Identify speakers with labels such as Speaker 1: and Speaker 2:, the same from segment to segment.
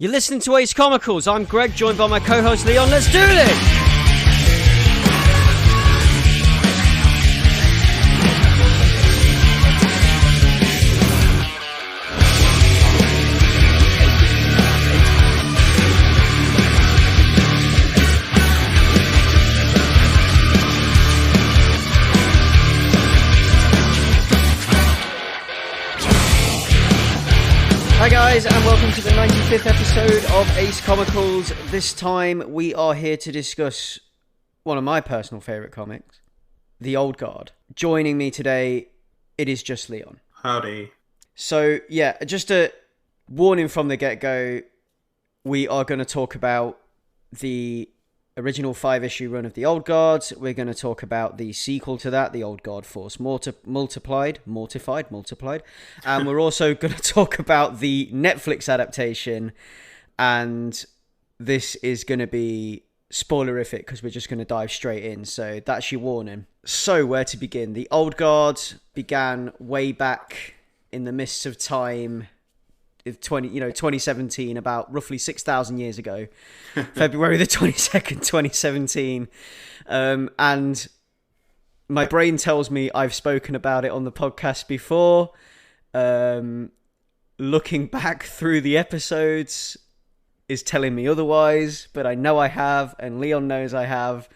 Speaker 1: You're listening to Ace Comicals. I'm Greg, joined by my co-host Leon. Let's do this! Hi guys, and welcome to the 95th episode of Ace Comicals. This time we are here to discuss one of my personal favourite comics, The Old Guard. Joining me today, it is just Leon.
Speaker 2: Howdy.
Speaker 1: So yeah, just a warning from the get-go, we are going to talk about the original 5-issue run of The Old Guard. We're going to talk about the sequel to that, The Old Guard Force Multiplied. And we're also going to talk about the Netflix adaptation. And this is going to be spoilerific because we're just going to dive straight in. So that's your warning. So where to begin? The Old Guard began way back in the mists of time, 2017, about roughly 6,000 years ago, February the 22nd, 2017. And my brain tells me I've spoken about it on the podcast before. Looking back through the episodes is telling me otherwise, but I know I have, and Leon knows I have.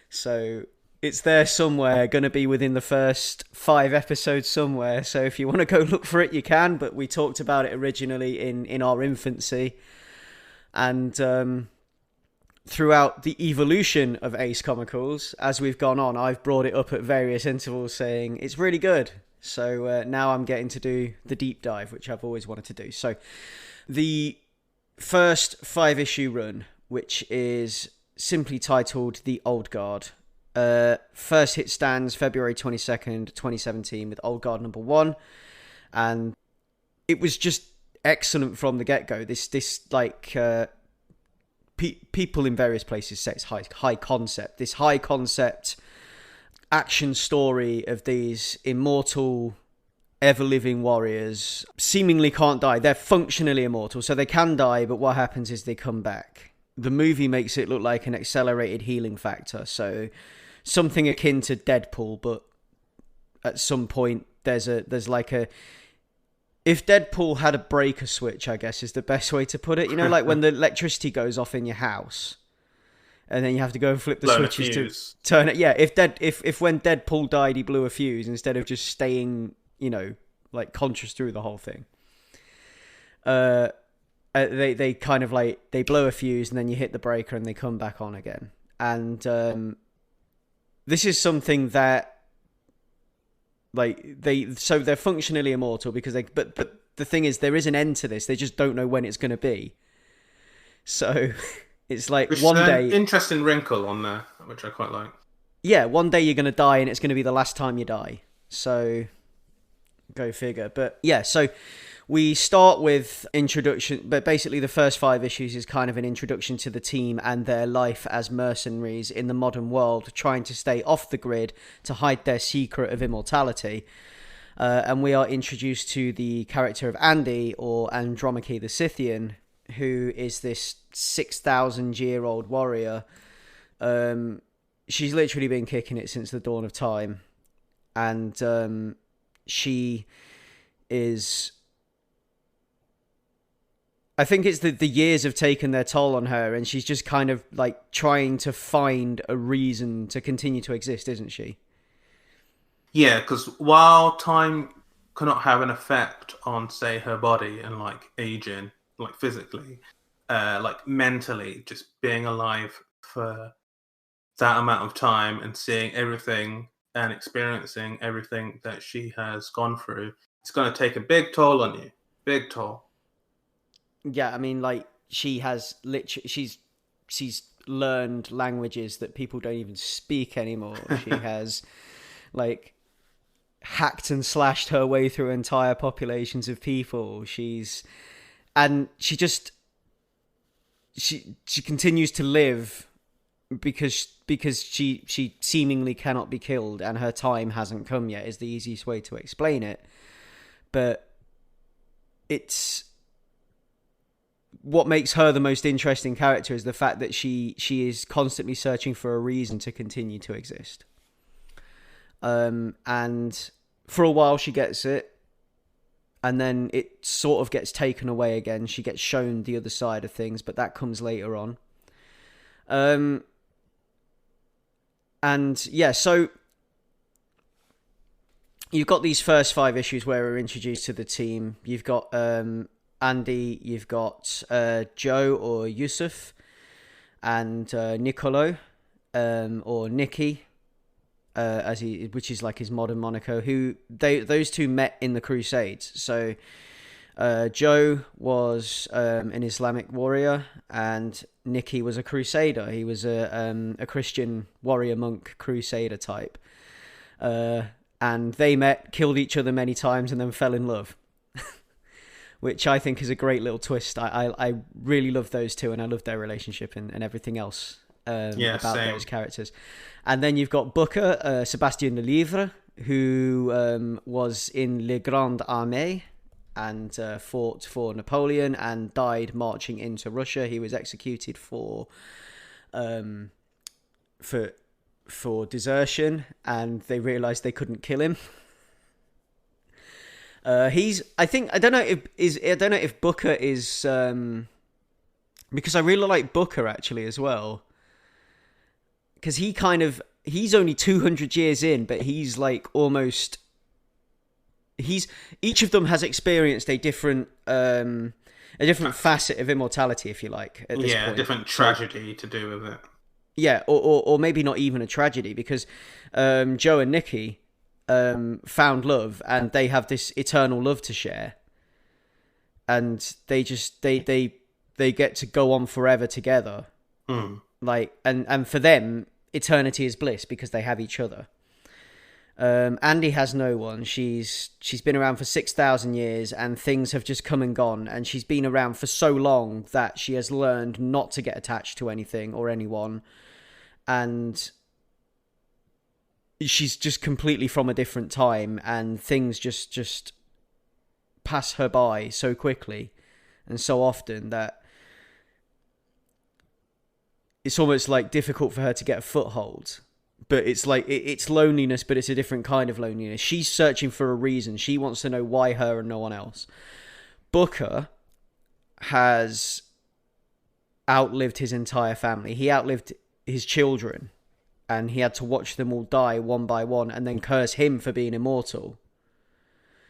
Speaker 1: So it's there somewhere, going to be within the first 5 episodes somewhere. So if you want to go look for it, you can. But we talked about it originally in our infancy. And throughout the evolution of Ace Comicals, as we've gone on, I've brought it up at various intervals saying it's really good. So now I'm getting to do the deep dive, which I've always wanted to do. So the first 5-issue run, which is simply titled The Old Guard, first hit stands February 22nd, 2017 with Old Guard number 1, and it was just excellent from the get-go. People in various places say it's high concept. This high concept action story of these immortal, ever-living warriors seemingly can't die. They're functionally immortal, so they can die, but what happens is they come back. The movie makes it look like an accelerated healing factor, so something akin to Deadpool, but at some point there's like a... If Deadpool had a breaker switch, I guess is the best way to put it. You know, like when the electricity goes off in your house, and then you have to go and flip the switches to turn it. Yeah, if when Deadpool died, he blew a fuse instead of just staying, like conscious through the whole thing. They kind of like, they blow a fuse and then you hit the breaker and they come back on again. And this is something that, like, they're functionally immortal because but the thing is, there is an end to this. They just don't know when it's going to be. So it's like one day,
Speaker 2: interesting wrinkle on there, which I quite like. Yeah,
Speaker 1: one day you're going to die and it's going to be the last time you die. So go figure. But yeah, so we start with introduction, but basically the first 5 issues is kind of an introduction to the team and their life as mercenaries in the modern world, trying to stay off the grid to hide their secret of immortality. And we are introduced to the character of Andy, or Andromache the Scythian, who is this 6,000-year-old warrior. She's literally been kicking it since the dawn of time. And she is... I think it's the years have taken their toll on her, and she's just kind of like trying to find a reason to continue to exist, isn't she?
Speaker 2: Yeah, because while time cannot have an effect on, say, her body and like aging, like physically, like mentally, just being alive for that amount of time and seeing everything and experiencing everything that she has gone through, it's going to take a big toll on you. Big toll.
Speaker 1: Yeah, I mean, like, she has literally, she's learned languages that people don't even speak anymore. She has, like, hacked and slashed her way through entire populations of people. She continues to live because she seemingly cannot be killed, and her time hasn't come yet, is the easiest way to explain it. But it's what makes her the most interesting character is the fact that she is constantly searching for a reason to continue to exist. And for a while she gets it, and then it sort of gets taken away again. She gets shown the other side of things, but that comes later on. And yeah, so you've got these first 5 issues where we're introduced to the team. You've got Andy, you've got Joe or Yusuf, and Nicolo, or Nicky, which is like his modern moniker. Those two met in the Crusades. So Joe was an Islamic warrior, and Nicky was a crusader. He was a Christian warrior monk crusader type. And they met, killed each other many times, and then fell in love. Which I think is a great little twist. I really love those two, and I love their relationship and everything else about
Speaker 2: same.
Speaker 1: those characters. And then you've got Booker, Sébastien Delivre, who was in Le Grande Armée and fought for Napoleon and died marching into Russia. He was executed for desertion, and they realised they couldn't kill him. I don't know if Booker is because I really like Booker actually as well, because he's only 200 years in, but he's like almost each of them has experienced a different facet of immortality, if you like, at this point.
Speaker 2: A different tragedy to do with it.
Speaker 1: Yeah, or maybe not even a tragedy, because Joe and Nicky found love, and they have this eternal love to share, and they get to go on forever together. Like, and for them eternity is bliss because they have each other. Andy has no one. She's been around for 6,000 years, and things have just come and gone, and she's been around for so long that she has learned not to get attached to anything or anyone, and she's just completely from a different time, and things just pass her by so quickly and so often that it's almost like difficult for her to get a foothold. But it's like it's loneliness, but it's a different kind of loneliness. She's searching for a reason. She wants to know why her and no one else. Booker has outlived his entire family. He outlived his children, and he had to watch them all die one by one and then curse him for being immortal.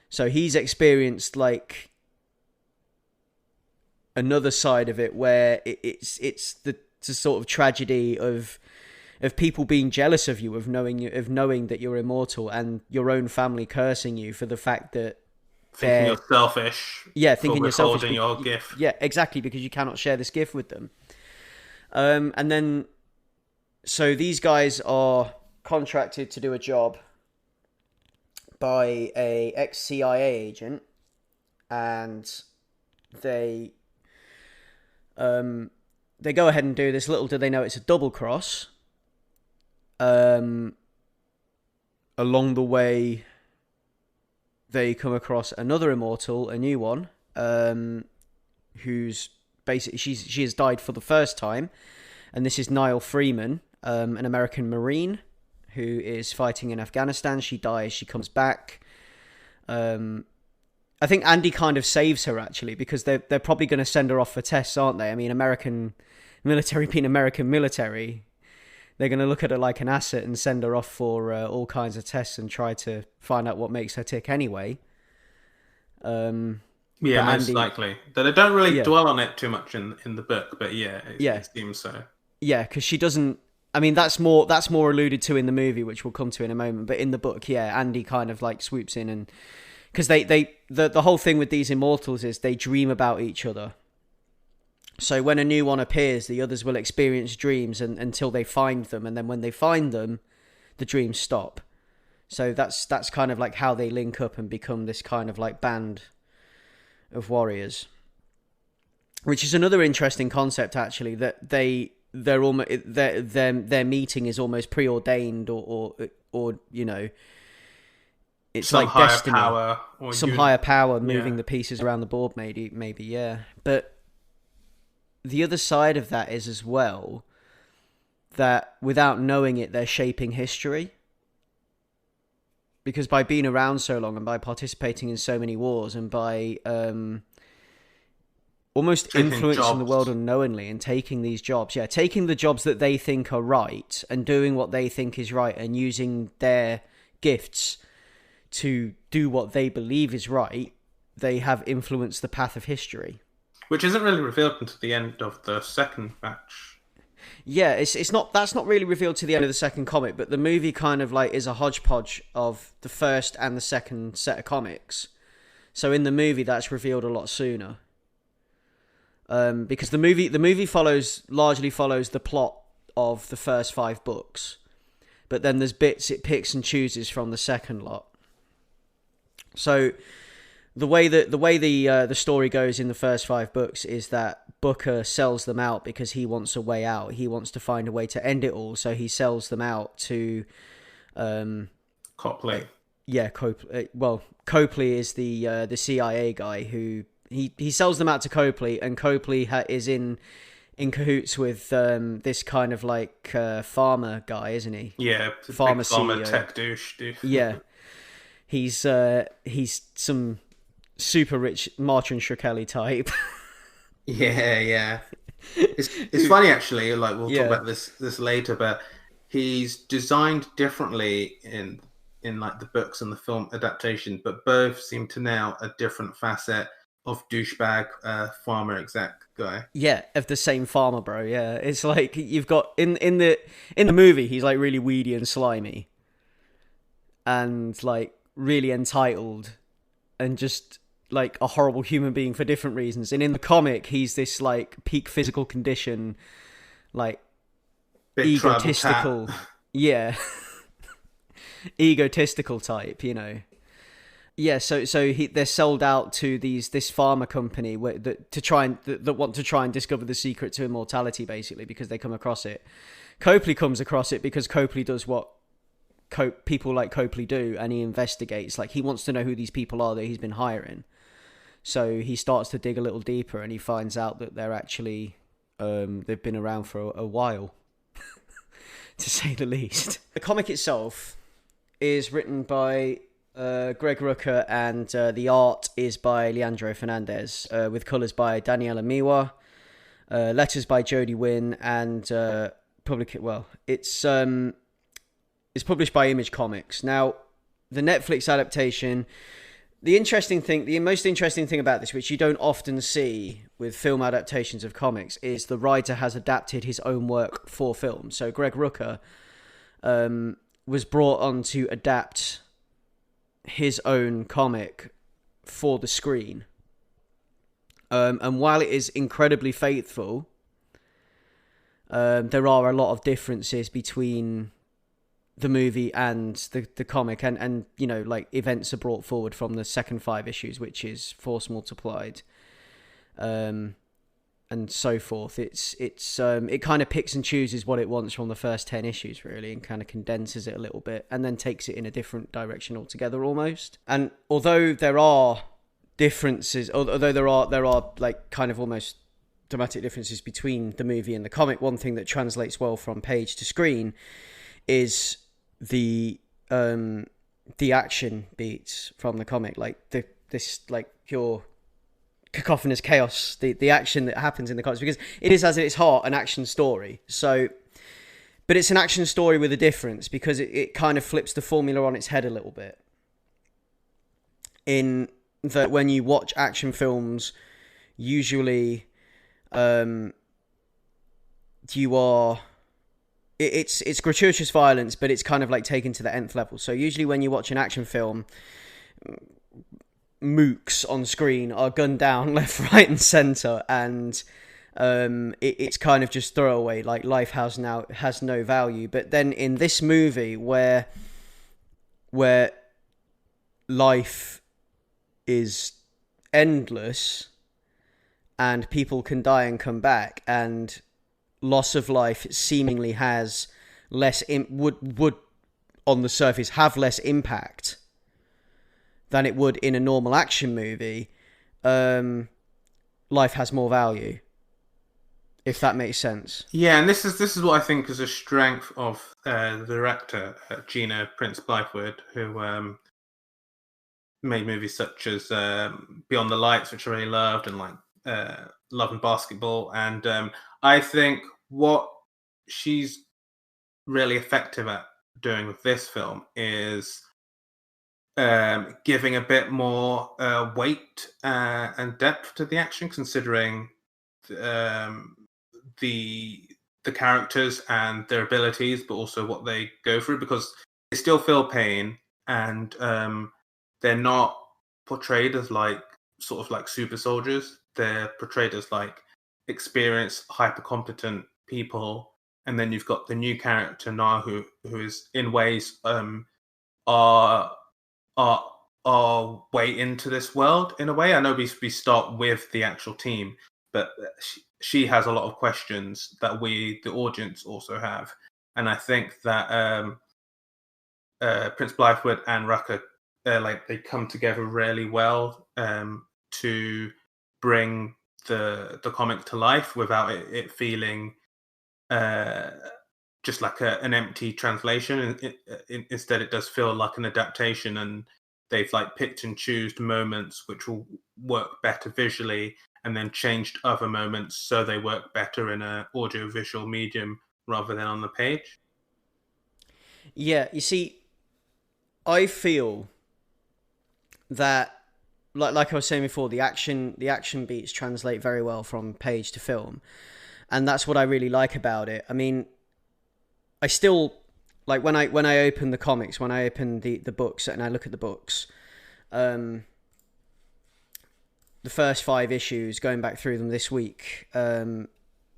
Speaker 1: So he's experienced like another side of it where it's the sort of tragedy of people being jealous of you, of knowing that you're immortal, and your own family cursing you for the fact that
Speaker 2: thinking you're selfish.
Speaker 1: Yeah, thinking you're selfish.
Speaker 2: Your gift.
Speaker 1: Yeah, exactly, because you cannot share this gift with them. And then, so these guys are contracted to do a job by a ex-CIA agent, and they go ahead and do this. Little do they know it's a double cross. Along the way, they come across another immortal, a new one, who's basically she has died for the first time, and this is Nile Freeman, an American Marine who is fighting in Afghanistan. She dies, she comes back. I think Andy kind of saves her actually, because they're probably going to send her off for tests, aren't they? I mean, American military being American military, they're going to look at her like an asset and send her off for all kinds of tests and try to find out what makes her tick anyway.
Speaker 2: Most likely. They don't really dwell on it too much in the book, but it seems so. Yeah, because
Speaker 1: she doesn't. I mean, that's more alluded to in the movie, which we'll come to in a moment. But in the book, Andy kind of like swoops in, and because the whole thing with these immortals is they dream about each other. So when a new one appears, the others will experience dreams until they find them, and then when they find them, the dreams stop. So that's kind of like how they link up and become this kind of like band of warriors, which is another interesting concept actually. That their meeting is almost preordained, or you know, it's some like destiny, higher power moving the pieces around the board, maybe, yeah, but. the other side of that is as well that without knowing it, they're shaping history. Because by being around so long and by participating in so many wars and by almost
Speaker 2: taking
Speaker 1: influencing
Speaker 2: jobs.
Speaker 1: the world unknowingly and taking these jobs, taking the jobs that they think are right and doing what they think is right and using their gifts to do what they believe is right, they have influenced the path of history.
Speaker 2: Which isn't really revealed until the end of the second batch.
Speaker 1: Yeah, it's not, that's not really revealed to the end of the second comic, but the movie kind of like is a hodgepodge of the first and the second set of comics. So in the movie, that's revealed a lot sooner. Because the movie largely follows the plot of the first 5 books, but then there's bits it picks and chooses from the second lot. So the way the story goes in the first 5 books is that Booker sells them out because he wants a way out. He wants to find a way to end it all, so he sells them out to
Speaker 2: Copley.
Speaker 1: Copley. Well, Copley is the CIA guy who he sells them out to Copley, and Copley is in cahoots with this kind of like farmer guy, isn't he?
Speaker 2: Yeah,
Speaker 1: farmer
Speaker 2: CEO.
Speaker 1: Tech
Speaker 2: douche.
Speaker 1: Yeah, he's some super rich Martin Shkreli type.
Speaker 2: Yeah. It's funny actually. Like we'll talk about this later, but he's designed differently in like the books and the film adaptation, but both seem to nail a different facet of douchebag farmer exec guy. Yeah,
Speaker 1: of the same farmer, bro. Yeah, it's like you've got in the movie, he's like really weedy and slimy, and like really entitled, and just like a horrible human being for different reasons. And in the comic, he's this like peak physical condition, like
Speaker 2: bit
Speaker 1: egotistical, egotistical type, you know. Yeah, so they're sold out to this farmer company that want to try and discover the secret to immortality, basically, because they come across it. Copley comes across it because Copley does what people like Copley do, and he investigates. Like, he wants to know who these people are that he's been hiring. So he starts to dig a little deeper, and he finds out that they're actually they've been around for a while, to say the least. The comic itself is written by Greg Rucka, and the art is by Leandro Fernandez, with colours by Daniela Miwa, letters by Jody Wynn, and it's published by Image Comics. Now, the Netflix adaptation, the most interesting thing about this, which you don't often see with film adaptations of comics, is the writer has adapted his own work for film. So Greg Rucka was brought on to adapt his own comic for the screen. And while it is incredibly faithful, there are a lot of differences between the movie and the comic, and you know, like, events are brought forward from the second 5 issues, which is force multiplied, and so forth. It kind of picks and chooses what it wants from the first 10 issues, really, and kind of condenses it a little bit, and then takes it in a different direction altogether, almost. And although there are differences, although there are like kind of almost dramatic differences between the movie and the comic, one thing that translates well from page to screen is the action beats from the comic, like this like pure cacophonous chaos, the action that happens in the comics, because it is, as at its heart, an action story. So, but it's an action story with a difference, because it kind of flips the formula on its head a little bit. In that, when you watch action films, usually it's gratuitous violence, but it's kind of like taken to the nth level. So usually when you watch an action film, mooks on screen are gunned down left, right, and centre, and it's kind of just throwaway, like life has no value. But then in this movie, where life is endless and people can die and come back, and loss of life seemingly has would on the surface have less impact than it would in a normal action movie, life has more value. if that makes sense.
Speaker 2: Yeah, and this is what I think is a strength of the director, Gina Prince-Bythewood, who made movies such as Beyond the Lights, which I really loved, and like Love and Basketball. And I think what she's really effective at doing with this film is giving a bit more weight and depth to the action, considering the characters and their abilities, but also what they go through, because they still feel pain, and they're not portrayed as like sort of like super soldiers. They're portrayed as like experienced, hyper competent people. And then you've got the new character now, who is in ways our way into this world in a way. I know we start with the actual team, but she has a lot of questions that we, the audience, also have. And I think that Prince-Bythewood and Rucker, like, they come together really well to bring the comic to life without it feeling just like an empty translation. Instead, it does feel like an adaptation, and they've like picked and choose moments which will work better visually, and then changed other moments so they work better in an audio-visual medium rather than on the page.
Speaker 1: Yeah, you see, I feel that, like I was saying before, the action beats translate very well from page to film, and that's what I really like about it. I mean, I still like when I open the comics, when I open the books and I look at the books, the first 5 issues, going back through them this week,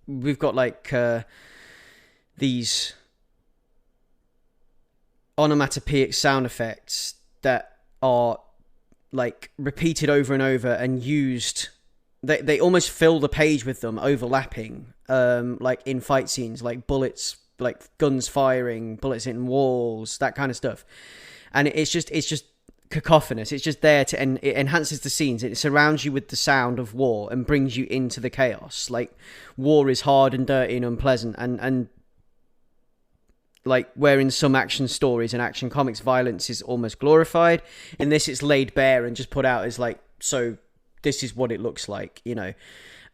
Speaker 1: we've got like these onomatopoeic sound effects that are like repeated over and over and used. They almost fill the page with them, overlapping, like in fight scenes, like bullets, like guns firing, bullets hitting walls, that kind of stuff. And it's just cacophonous. It's just there to, and it enhances the scenes. It surrounds you with the sound of war and brings you into the chaos. Like, war is hard and dirty and unpleasant, and like, where in some action stories and action comics, violence is almost glorified, in this it's laid bare and just put out as like, so this is what it looks like, you know.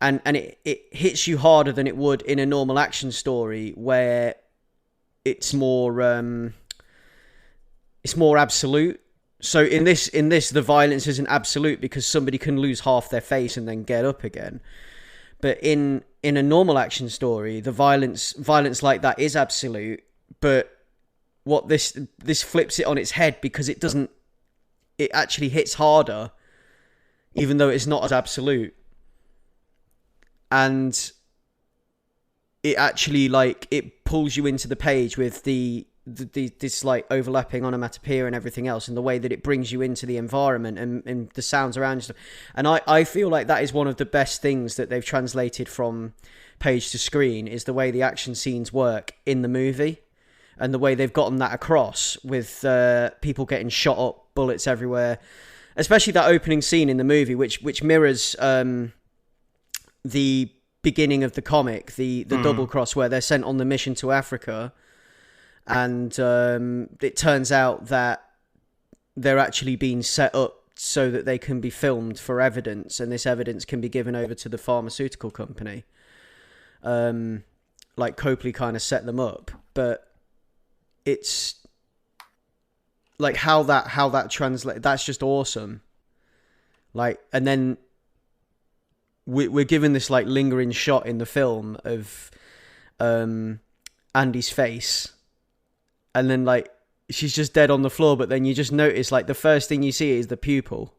Speaker 1: And it hits you harder than it would in a normal action story, where it's more absolute. So in this the violence isn't absolute because somebody can lose half their face and then get up again. But in a normal action story, the violence like that is absolute. But what this flips it on its head, because it actually hits harder, even though it's not as absolute. And it actually, like, it pulls you into the page with this like overlapping onomatopoeia and everything else, and the way that it brings you into the environment and the sounds around you. And I feel like that is one of the best things that they've translated from page to screen, is the way the action scenes work in the movie, and the way they've gotten that across with people getting shot up, bullets everywhere, especially that opening scene in the movie, which mirrors the beginning of the comic, the double cross, where they're sent on the mission to Africa, and it turns out that they're actually being set up so that they can be filmed for evidence, and this evidence can be given over to the pharmaceutical company. Like, Copley kind of set them up, but it's like how that translates. That's just awesome. Like, and then we're given this like lingering shot in the film of Andy's face, and then like she's just dead on the floor, but then you just notice, like, the first thing you see is the pupil.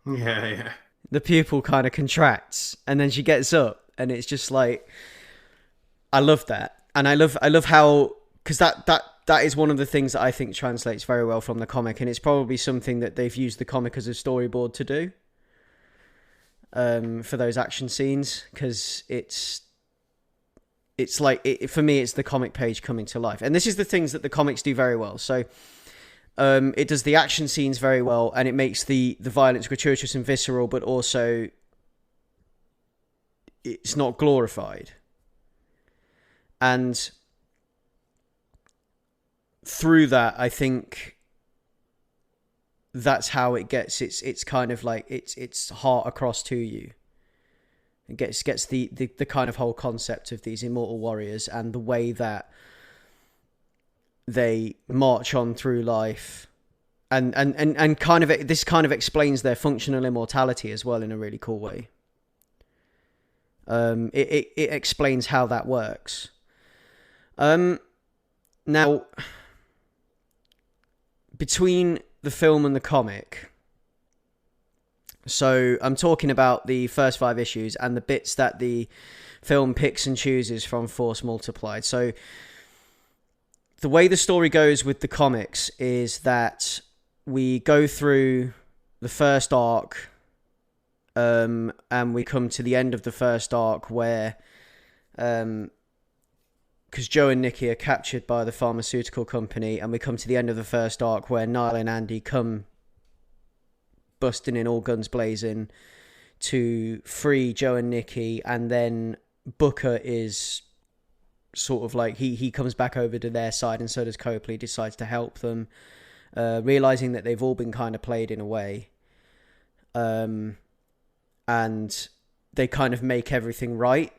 Speaker 2: Yeah.
Speaker 1: The pupil kind of contracts, and then she gets up, and it's just like, I love that. And I love how, because that is one of the things that I think translates very well from the comic, and it's probably something that they've used the comic as a storyboard to do, for those action scenes, because it's like, for me, it's the comic page coming to life. And this is the things that the comics do very well. So it does the action scenes very well, and it makes the violence gratuitous and visceral, but also it's not glorified. And through that, I think that's how it gets it's kind of like it's heart across to you. It gets the kind of whole concept of these immortal warriors and the way that they march on through life, and kind of this kind of explains their functional immortality as well in a really cool way. It explains how that works. Now, between the film and the comic, so I'm talking about the first 5 issues and the bits that the film picks and chooses from Force Multiplied. So the way the story goes with the comics is that we go through the first arc, and we come to the end of the first arc where, because Joe and Nikki are captured by the pharmaceutical company, and we come to the end of the first arc where Nile and Andy come busting in all guns blazing to free Joe and Nikki, and then Booker is sort of like he comes back over to their side, and so does Copley, decides to help them, realizing that they've all been kind of played in a way, and they kind of make everything right.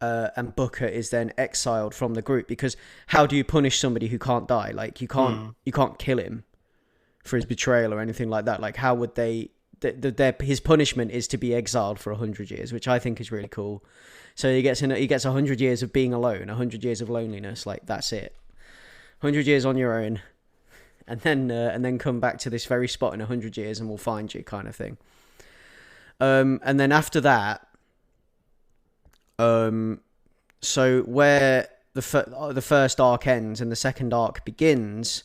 Speaker 1: And Booker is then exiled from the group, because how do you punish somebody who can't die? Like, you can't kill him for his betrayal or anything like that. Like, how would they? His punishment is to be exiled for 100 years, which I think is really cool. So he gets 100 years of being alone, 100 years of loneliness. Like, that's it. 100 years on your own, and then come back to this very spot in 100 years, and we'll find you, kind of thing. And then after that, so where the first arc ends and the second arc begins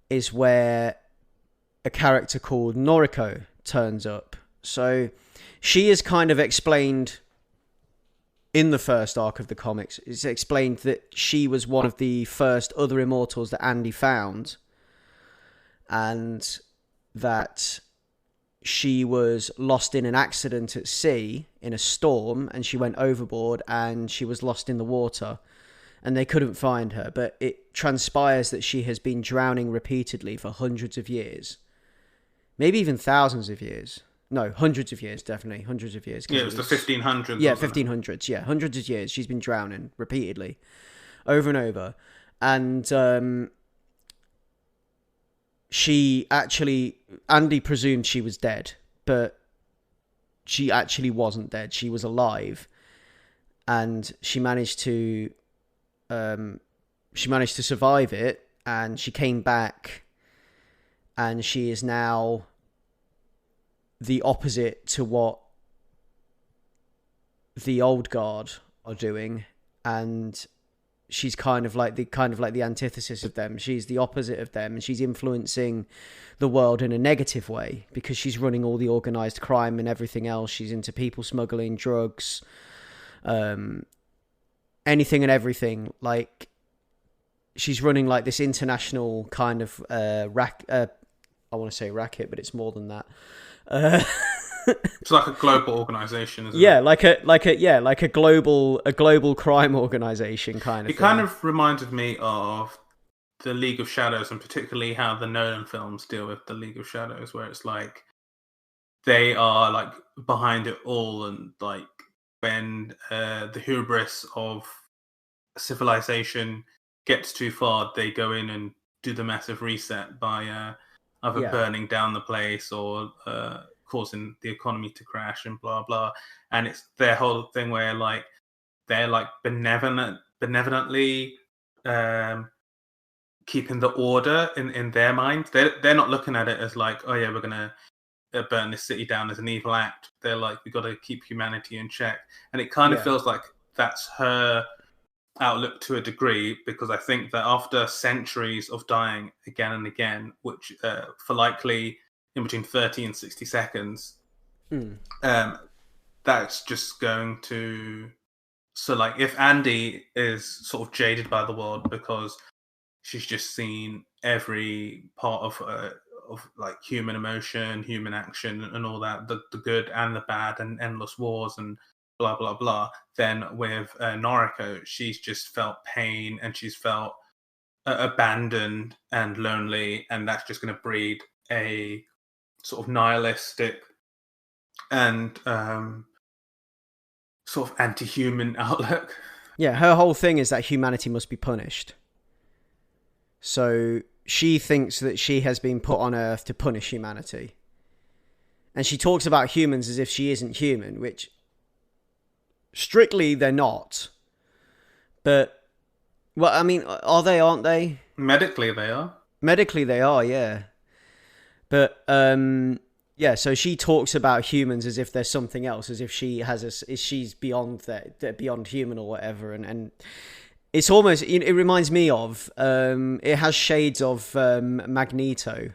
Speaker 1: is where a character called Noriko turns up. So she is kind of explained in the first arc of the comics. It's explained that she was one of the first other immortals that Andy found, and that she was lost in an accident at sea in a storm, and she went overboard and she was lost in the water, and they couldn't find her. But it transpires that she has been drowning repeatedly for hundreds of years, maybe even thousands of years. No, hundreds of years, definitely hundreds of years.
Speaker 2: Yeah, it was the 1500s.
Speaker 1: Yeah, 1500s. Yeah, hundreds of years she's been drowning repeatedly, over and over, and Andy presumed she was dead, but she actually wasn't dead. She was alive, and she managed to survive it, and she came back, and she is now the opposite to what the old guard are doing, and she's kind of like the antithesis of them. She's the opposite of them, and she's influencing the world in a negative way, because she's running all the organized crime and everything else. She's into people smuggling, drugs, anything and everything. Like, she's running like this international kind of I want to say racket, but it's more than that.
Speaker 2: It's like a global organization, isn't
Speaker 1: yeah,
Speaker 2: it?
Speaker 1: like a global crime organization kind of
Speaker 2: It
Speaker 1: thing.
Speaker 2: kind of reminded me of the League of Shadows, and particularly how the Nolan films deal with the League of Shadows, where it's like they are like behind it all, and like when the hubris of civilization gets too far, they go in and do the massive reset by either burning down the place or causing the economy to crash and blah blah. And it's their whole thing where like they're like benevolently keeping the order in their mind. They're not looking at it as like, oh yeah, we're gonna burn this city down as an evil act. They're like, we got to keep humanity in check. And it kind of feels like that's her outlook to a degree, because I think that after centuries of dying again and again, which for likely in between 30 and 60 seconds, that's just going to... So like if Andy is sort of jaded by the world because she's just seen every part of like human emotion, human action and all that, the good and the bad, and endless wars and blah blah blah. Then with Noriko, she's just felt pain and she's felt abandoned and lonely, and that's just going to breed a sort of nihilistic and sort of anti-human outlook.
Speaker 1: Yeah, her whole thing is that humanity must be punished. So she thinks that she has been put on Earth to punish humanity. And she talks about humans as if she isn't human, which strictly they're not. But, well, I mean, are they, aren't they?
Speaker 2: Medically they are.
Speaker 1: Medically they are, yeah. But, yeah, so she talks about humans as if there's something else, as if she's beyond that, beyond human or whatever. And it's almost, it reminds me of, it has shades of Magneto.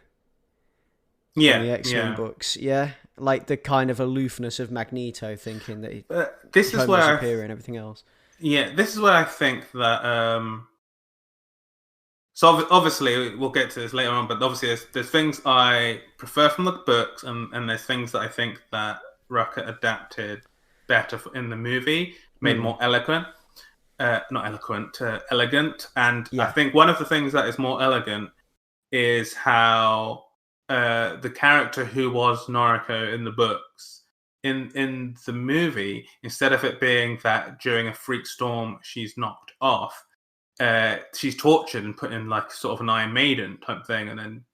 Speaker 2: Yeah,
Speaker 1: from the X-Men books, yeah, like the kind of aloofness of Magneto, thinking that
Speaker 2: this is where
Speaker 1: superior and everything else.
Speaker 2: Yeah, this is where I think that. So obviously we'll get to this later on, but obviously there's things I prefer from the books, and there's things that I think that Rucker adapted better in the movie, made more eloquent. Not eloquent, elegant. And I think one of the things that is more elegant is how the character who was Noriko in the books, in the movie, instead of it being that during a freak storm she's knocked off, she's tortured and put in like sort of an Iron Maiden type thing, and then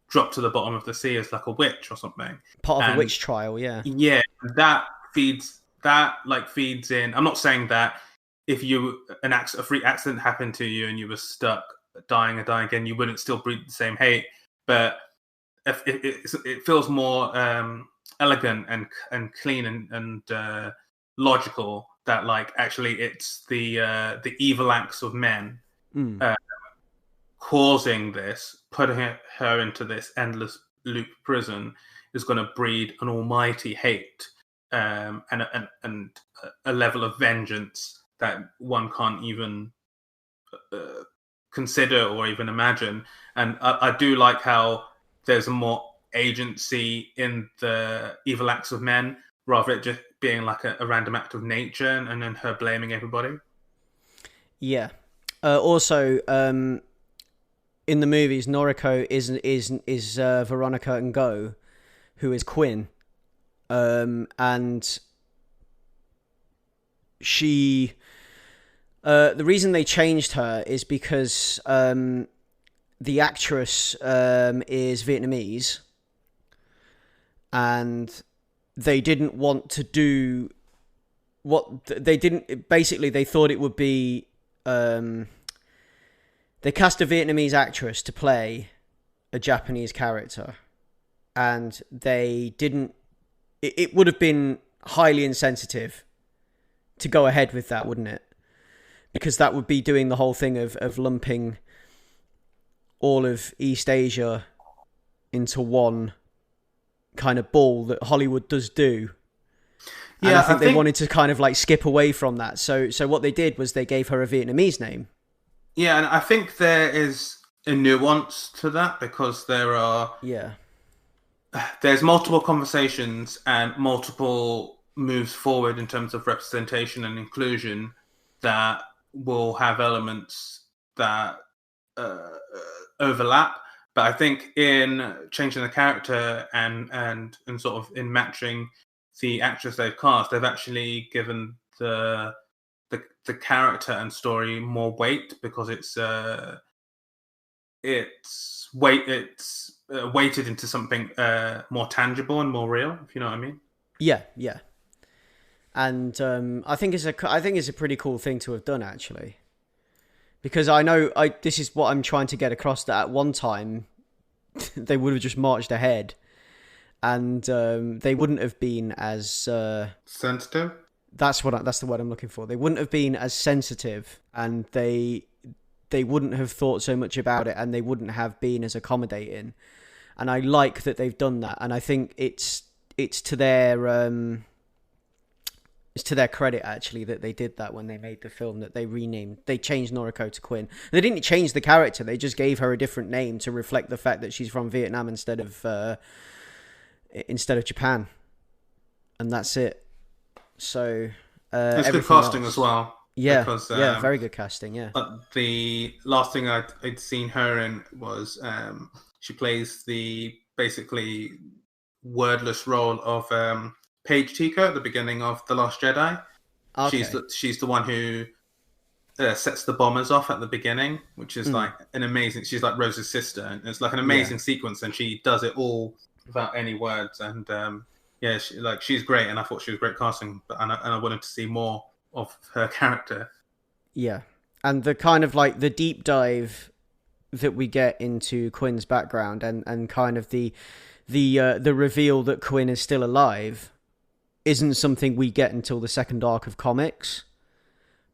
Speaker 2: dropped to the bottom of the sea as like a witch or something.
Speaker 1: Part of a witch trial, yeah.
Speaker 2: Yeah, that feeds in. I'm not saying that if a freak accident happened to you and you were stuck dying and dying again, you wouldn't still breed the same hate, but it feels more elegant and clean and logical that like actually it's the evil acts of men causing this, putting her into this endless loop prison, is going to breed an almighty hate and a level of vengeance that one can't even consider or even imagine. And I do like how there's more agency in the evil acts of men, rather than just being like a random act of nature and then her blaming everybody. Yeah.
Speaker 1: Also, in the movies, Noriko is Veronica and Go, who is Quinn, and she. The reason they changed her is because the actress is Vietnamese, and they didn't want to do what they didn't. Basically, they thought it would be. They cast a Vietnamese actress to play a Japanese character, and they didn't. It would have been highly insensitive to go ahead with that, wouldn't it? Because that would be doing the whole thing of lumping all of East Asia into one kind of ball that Hollywood does do. And I think they wanted to kind of like skip away from that. So what they did was they gave her a Vietnamese name.
Speaker 2: Yeah, and I think there is a nuance to that, because there's multiple conversations and multiple moves forward in terms of representation and inclusion that will have elements that overlap. But I think in changing the character and sort of in matching the actress they've cast, they've actually given the character and story more weight, because it's weighted into something more tangible and more real, if you know what I mean.
Speaker 1: Yeah. And I think it's a pretty cool thing to have done, actually, because I know this is what I'm trying to get across, that at one time they would have just marched ahead, and they wouldn't have been as
Speaker 2: sensitive.
Speaker 1: That's the word I'm looking for. They wouldn't have been as sensitive, and they wouldn't have thought so much about it, and they wouldn't have been as accommodating. And I like that they've done that, and I think it's to their credit, actually, that they did that when they made the film, that they changed Noriko to Quinn. They didn't change the character, they just gave her a different name to reflect the fact that she's from Vietnam instead of Japan. And that's it. So
Speaker 2: It's good
Speaker 1: everything
Speaker 2: casting
Speaker 1: else,
Speaker 2: as well.
Speaker 1: yeah,
Speaker 2: Because
Speaker 1: yeah, very good casting, yeah.
Speaker 2: the last thing I'd seen her in was she plays the basically wordless role of Paige Tico at the beginning of The Last Jedi.
Speaker 1: Okay.
Speaker 2: She's the one who sets the bombers off at the beginning, which is like an amazing. She's like Rose's sister, and it's like an amazing sequence, and she does it all without any words. And yeah, she's great, and I thought she was great casting. And I wanted to see more of her character.
Speaker 1: Yeah, and the kind of like the deep dive that we get into Quinn's background, and kind of the reveal that Quinn is still alive, isn't something we get until the second arc of comics,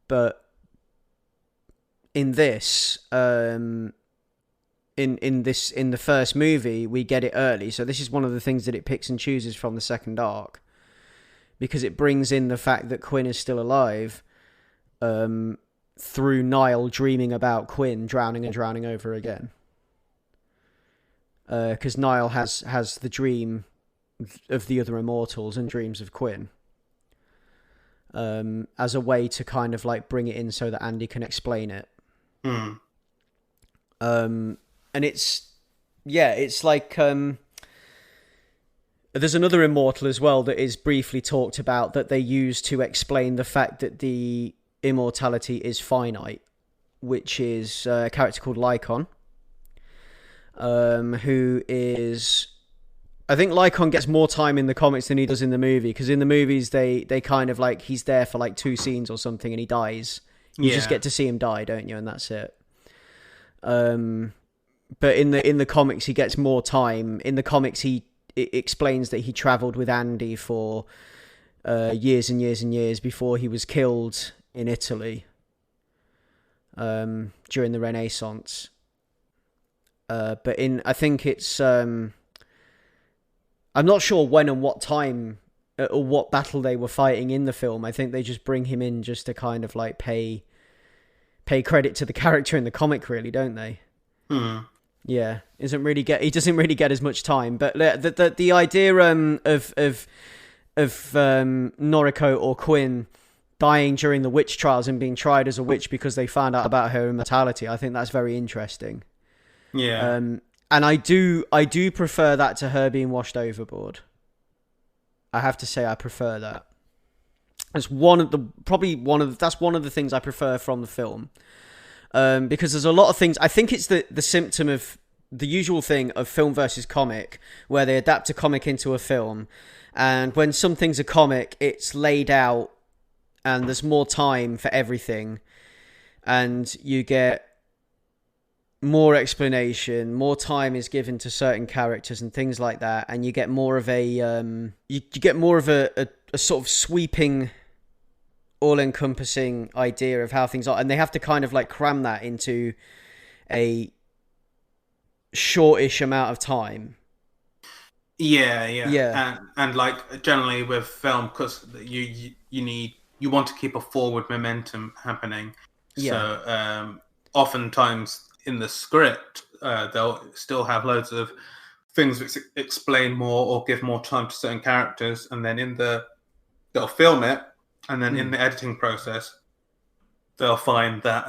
Speaker 1: but in this, in the first movie, we get it early. So this is one of the things that it picks and chooses from the second arc, because it brings in the fact that Quinn is still alive, through Nile dreaming about Quinn drowning and drowning over again. Because Nile has the dream of the other immortals and dreams of Quinn. As a way to kind of like bring it in so that Andy can explain it. And it's like there's another immortal as well that is briefly talked about that they use to explain the fact that the immortality is finite, which is a character called Lykon, who is... I think Lykon gets more time in the comics than he does in the movie, because in the movies they kind of like, he's there for like 2 scenes or something and he dies. You just get to see him die, don't you? And that's it. But in the comics he gets more time. In the comics it explains that he travelled with Andy for years and years and years before he was killed in Italy during the Renaissance. But I think it's... I'm not sure when and what time or what battle they were fighting in the film. I think they just bring him in just to kind of like pay credit to the character in the comic, really, don't they? Yeah, he doesn't really get as much time. But the idea of Noriko or Quinn dying during the witch trials and being tried as a witch because they found out about her immortality, I think that's very interesting.
Speaker 2: Yeah.
Speaker 1: And I do prefer that to her being washed overboard. I have to say I prefer that. That's one of the things I prefer from the film. Because there's a lot of things. I think it's the symptom of the usual thing of film versus comic, where they adapt a comic into a film, and when something's a comic, it's laid out and there's more time for everything, and you get more explanation, more time is given to certain characters and things like that, and you get more of a you get more of a sort of sweeping, all-encompassing idea of how things are, and they have to kind of like cram that into a shortish amount of time.
Speaker 2: Yeah. And like generally with film, because you want to keep a forward momentum happening. So oftentimes in the script, they'll still have loads of things which explain more or give more time to certain characters, and then they'll film it, and then in the editing process, they'll find that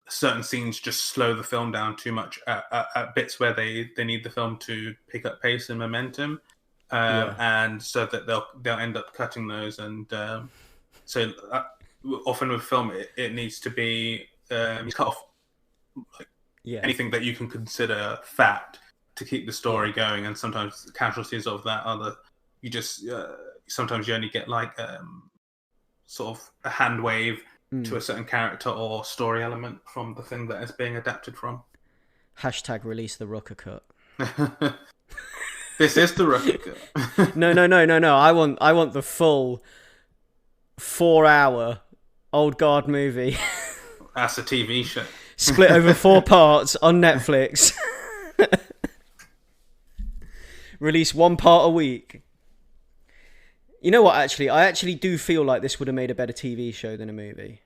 Speaker 2: certain scenes just slow the film down too much at bits where they need the film to pick up pace and momentum, and so that they'll end up cutting those, and so often with film it needs to be you cut off anything that you can consider fat to keep the story going, and sometimes casualties of that are you just sometimes you only get like sort of a hand wave to a certain character or story element from the thing that is being adapted from.
Speaker 1: # release the Rucker cut.
Speaker 2: This is the Rucker cut.
Speaker 1: No. I want the full 4-hour Old Guard movie.
Speaker 2: That's a TV show.
Speaker 1: Split over 4 parts on Netflix. Release 1 part a week. You know what, actually? I actually do feel like this would have made a better TV show than a movie.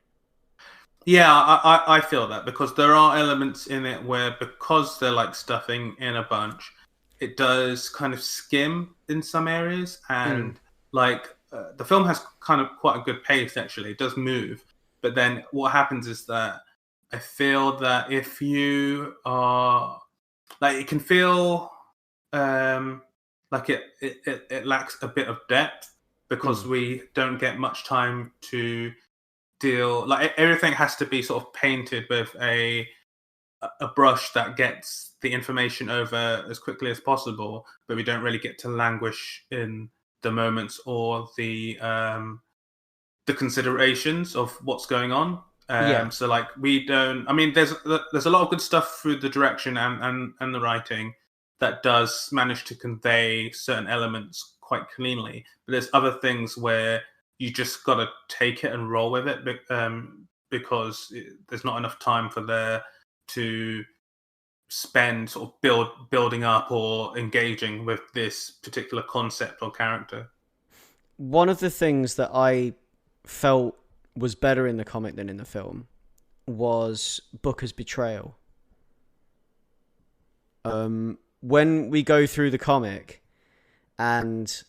Speaker 2: Yeah, I feel that, because there are elements in it where, because they're like stuffing in a bunch, it does kind of skim in some areas, and like the film has kind of quite a good pace. Actually, it does move, but then what happens is that I feel that if you are like, it can feel like it lacks a bit of depth because we don't get much time to deal. Like, everything has to be sort of painted with a brush that gets the information over as quickly as possible, but we don't really get to languish in the moments or the considerations of what's going on. So like, we don't. I mean, there's a lot of good stuff through the direction and the writing that does manage to convey certain elements quite cleanly. But there's other things where you just got to take it and roll with it, because there's not enough time for there to spend sort of building up or engaging with this particular concept or character.
Speaker 1: One of the things that I felt was better in the comic than in the film was Booker's betrayal. When we go through the comic and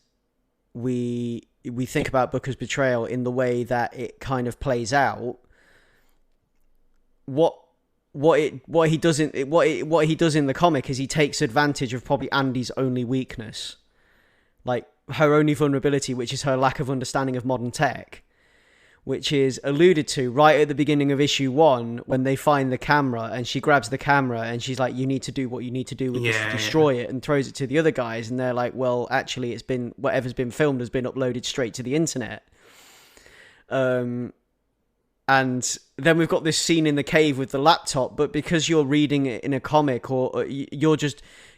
Speaker 1: we think about Booker's betrayal in the way that it kind of plays out, what he does in the comic is he takes advantage of probably Andy's only weakness, like her only vulnerability, which is her lack of understanding of modern tech, which is alluded to right at the beginning of issue 1 when they find the camera and she grabs the camera and she's like, you need to do what you need to do with this to destroy it, and throws it to the other guys, and they're like, well, actually it's been, whatever's been filmed has been uploaded straight to the internet. And then we've got this scene in the cave with the laptop, but because you're reading it in a comic, or you're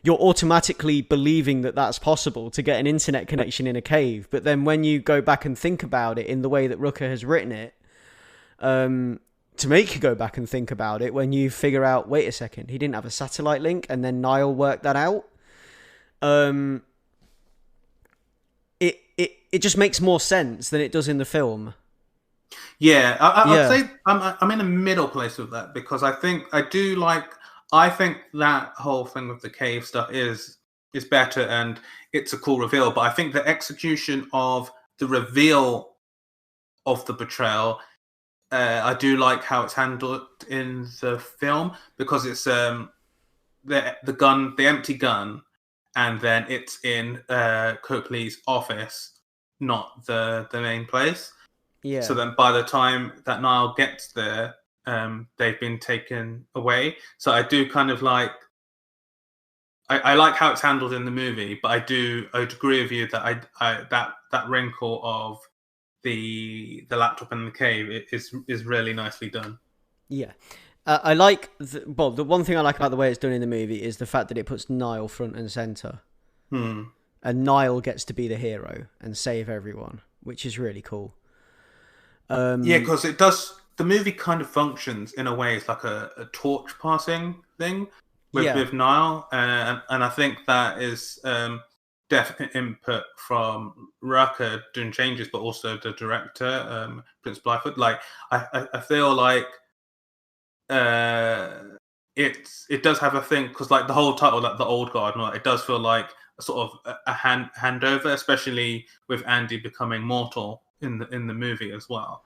Speaker 1: automatically believing that that's possible to get an internet connection in a cave. But then when you go back and think about it in the way that Rucker has written it, to make you go back and think about it, when you figure out, wait a second, he didn't have a satellite link, and then Nile worked that out. It just makes more sense than it does in the film.
Speaker 2: Yeah, I'd say I'm in a middle place with that, because I think that whole thing with the cave stuff is better, and it's a cool reveal. But I think the execution of the reveal of the betrayal, I do like how it's handled in the film, because it's the gun, the empty gun, and then it's in Copley's office, not the main place.
Speaker 1: Yeah.
Speaker 2: So then by the time that Nile gets there, they've been taken away. So I do kind of like, I like how it's handled in the movie, but I'd agree with you that that wrinkle of the laptop in the cave is really nicely done.
Speaker 1: Yeah. I like, the one thing I like about the way it's done in the movie is the fact that it puts Nile front and center. And Nile gets to be the hero and save everyone, which is really cool.
Speaker 2: Because it does. The movie kind of functions in a way. It's like a torch passing thing with Nile, and I think that is definite input from Rucker doing changes, but also the director, Prince-Bythewood. Like, I feel like it does have a thing, because like the whole title, like the old guard, and all that, it does feel like a sort of a handover, especially with Andy becoming mortal in the movie as well,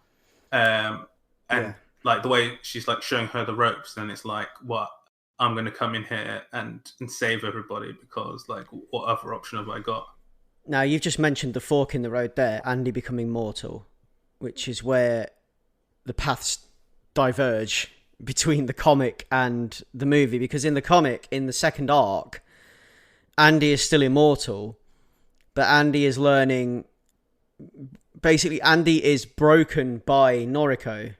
Speaker 2: and like the way she's like showing her the ropes, and it's like, what, I'm going to come in here and save everybody, because like, what other option have I got?
Speaker 1: Now, you've just mentioned the fork in the road there, Andy becoming mortal, which is where the paths diverge between the comic and the movie, because in the comic, in the second arc, Andy is still immortal, but Andy is learning. Basically, Andy is broken by Noriko.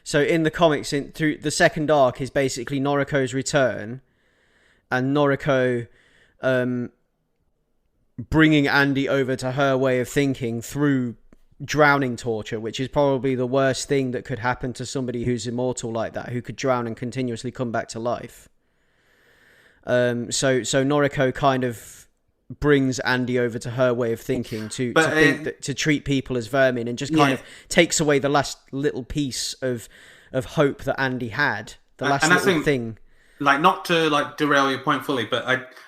Speaker 1: So in the comics, through the second arc is basically Noriko's return, and Noriko bringing Andy over to her way of thinking through drowning torture, which is probably the worst thing that could happen to somebody who's immortal like that, who could drown and continuously come back to life. So Noriko kind of brings Andy over to her way of thinking to treat people as vermin, and just kind of takes away the last little piece of hope that Andy had. The last thing.
Speaker 2: Like, not to like derail your point fully, but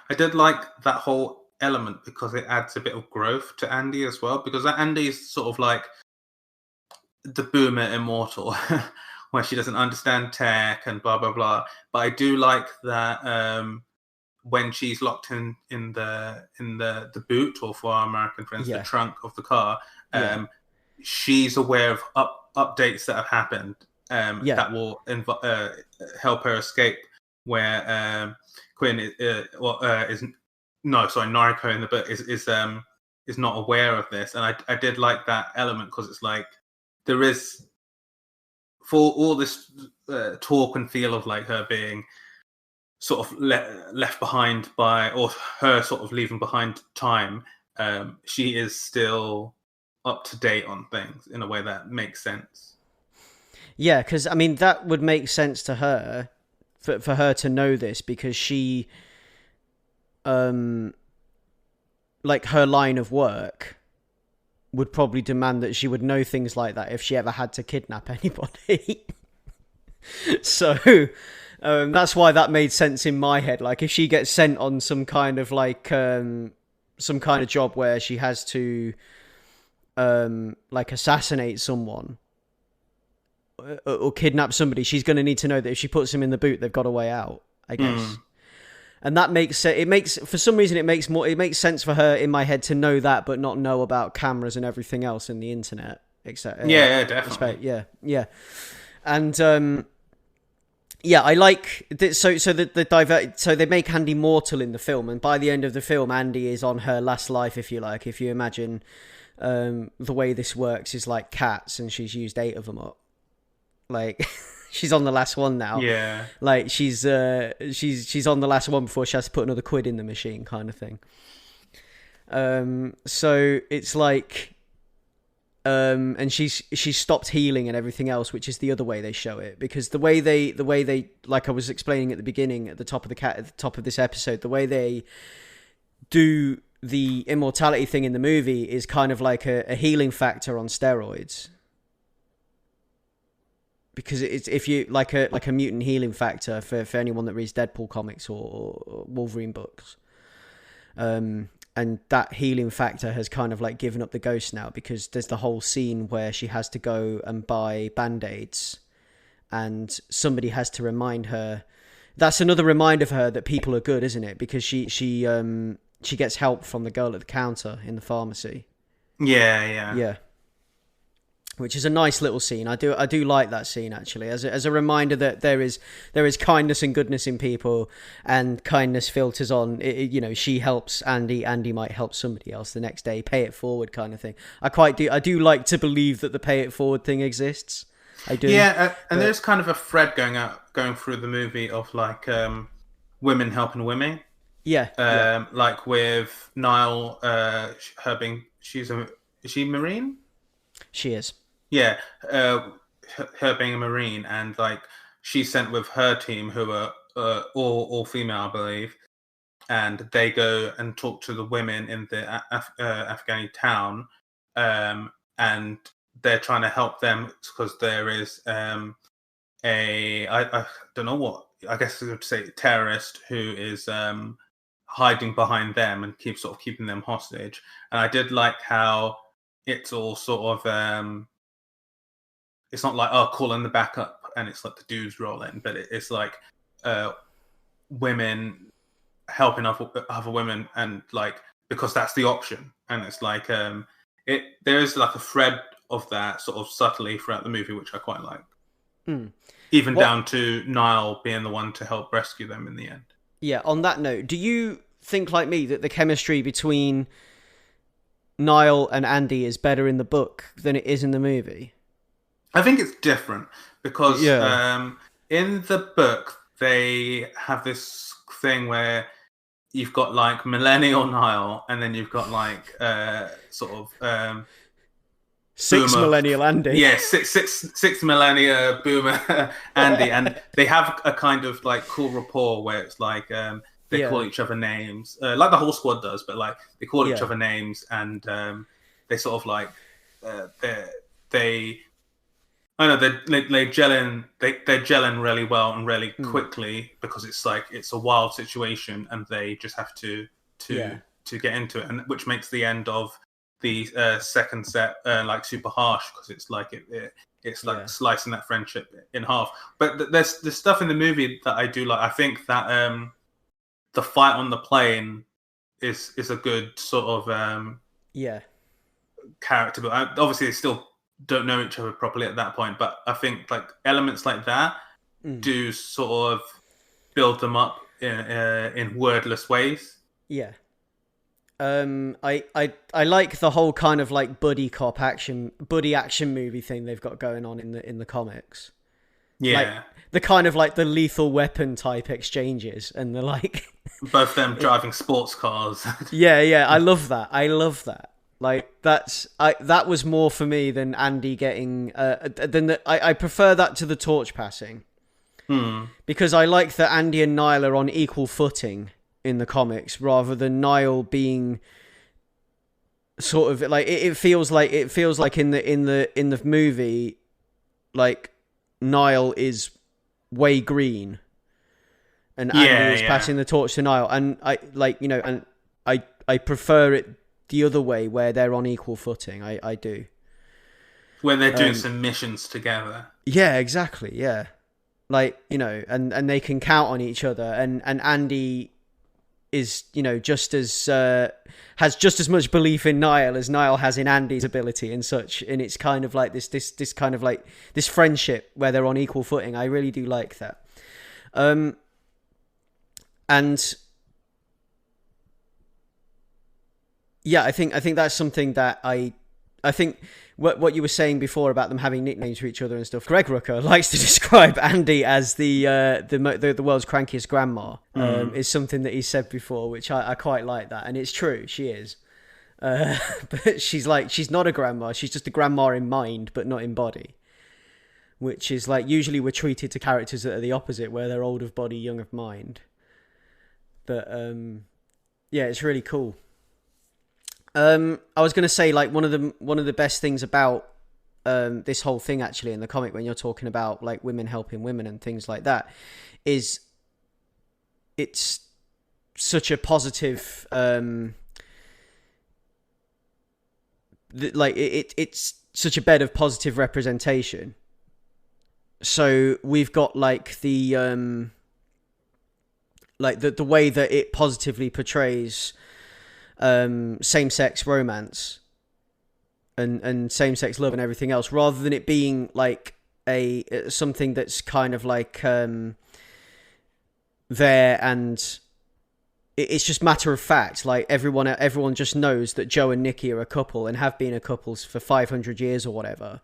Speaker 2: I did like that whole element because it adds a bit of growth to Andy as well. Because Andy's sort of like the boomer immortal, where she doesn't understand tech and blah blah blah. But I do like that when she's locked in the boot, or for our American friends, the trunk of the car. She's aware of updates that have happened that will help her escape. Where Quinn Noriko in the book is not aware of this, and I did like that element because it's like there is, for all this talk and feel of like her being sort of left behind by, or her sort of leaving behind time, she is still up to date on things in a way that makes sense.
Speaker 1: Yeah, because I mean that would make sense to her, for her to know this, because she, like her line of work would probably demand that she would know things like that if she ever had to kidnap anybody. So that's why that made sense in my head. Like if she gets sent on some kind of like some kind of job where she has to like assassinate someone or kidnap somebody, she's going to need to know that if she puts them in the boot, they've got a way out, I guess. And that makes for some reason it makes sense for her in my head to know that, but not know about cameras and everything else in the internet, except
Speaker 2: definitely.
Speaker 1: Yeah. And I like so they make Andy mortal in the film, and by the end of the film Andy is on her last life, if you like. If you imagine the way this works is like cats, and she's used 8 of them up. Like she's on the last one now.
Speaker 2: Yeah.
Speaker 1: Like she's on the last one before she has to put another quid in the machine, kind of thing. So it's like, and she's stopped healing and everything else, which is the other way they show it, because the way they like I was explaining at the beginning, at the top of this episode, the way they do the immortality thing in the movie is kind of like a healing factor on steroids. Because it's, if you like a mutant healing factor for anyone that reads Deadpool comics or Wolverine books, and that healing factor has kind of like given up the ghost now, because there's the whole scene where she has to go and buy band-aids, and somebody has to remind her. That's another reminder for her that people are good, isn't it? Because she gets help from the girl at the counter in the pharmacy. Yeah. Which is a nice little scene. I do like that scene, actually, as a reminder that there is kindness and goodness in people, and kindness filters on. She helps Andy might help somebody else the next day. Pay it forward, kind of thing. I do like to believe that the pay it forward thing exists. I do.
Speaker 2: Yeah, and there's kind of a thread going through the movie of like women helping women.
Speaker 1: Yeah.
Speaker 2: Like with Nile, is she Marine?
Speaker 1: She is.
Speaker 2: Yeah, her being a Marine, and like she's sent with her team, who are all female, I believe, and they go and talk to the women in the Afghani town, and they're trying to help them because there is I don't know what, I guess I would say, terrorist who is hiding behind them and keeping them hostage. And I did like how it's all sort of it's not like, calling the backup and it's like the dudes roll in, but it's like women helping other women, and like, because that's the option. And it's like there is like a thread of that sort of subtly throughout the movie, which I quite like. Even down to Nile being the one to help rescue them in the end.
Speaker 1: Yeah, on that note, do you think like me that the chemistry between Nile and Andy is better in the book than it is in the movie?
Speaker 2: I think it's different because in the book they have this thing where you've got like millennial Nile, and then you've got like sort of
Speaker 1: six
Speaker 2: boomer,
Speaker 1: millennial Andy.
Speaker 2: Yeah, six millennia boomer Andy, and they have a kind of like cool rapport where it's like they call each other names, like the whole squad does, but like they call each other names, and they sort of like they're gelling really well and really quickly, because it's like it's a wild situation and they just have to to get into it, and which makes the end of the second set like super harsh, because it's like it's like slicing that friendship in half. But there's stuff in the movie that I do like. I think that the fight on the plane is a good sort of character, but obviously they still don't know each other properly at that point. But I think like elements like that do sort of build them up in wordless ways.
Speaker 1: Yeah. I like the whole kind of like buddy action movie thing they've got going on in the comics.
Speaker 2: Yeah.
Speaker 1: Like, the kind of like the Lethal Weapon type exchanges, and the like
Speaker 2: both them driving sports cars.
Speaker 1: yeah, I love that. Like that was more for me than Andy getting I prefer that to the torch passing. Because I like that Andy and Nile are on equal footing in the comics, rather than Nile being sort of like it feels like in the movie, like Nile is way green and Andy is passing the torch to Nile, and I prefer it the other way, where they're on equal footing. I do,
Speaker 2: when they're doing some missions together.
Speaker 1: Yeah, exactly. Yeah, like, you know, and they can count on each other, and Andy is, you know, just as has just as much belief in Nile as Nile has in Andy's ability and such, and it's kind of like this kind of like this friendship where they're on equal footing. I really do like that. And yeah, I think that's something that I think what you were saying before about them having nicknames for each other and stuff. Greg Rucka likes to describe Andy as the world's crankiest grandma. Is something that he said before, which I quite like that, and it's true. She is, but she's not a grandma. She's just a grandma in mind, but not in body. Which is like, usually we're treated to characters that are the opposite, where they're old of body, young of mind. But yeah, it's really cool. I was going to say, like, one of the best things about this whole thing, actually, in the comic, when you're talking about like women helping women and things like that, is it's such a positive, it's such a bed of positive representation. So we've got like the way that it positively portrays same-sex romance and same-sex love and everything else, rather than it being like something that's kind of like there, and it's just matter of fact. Like everyone just knows that Joe and Nikki are a couple and have been a couple for 500 years or whatever.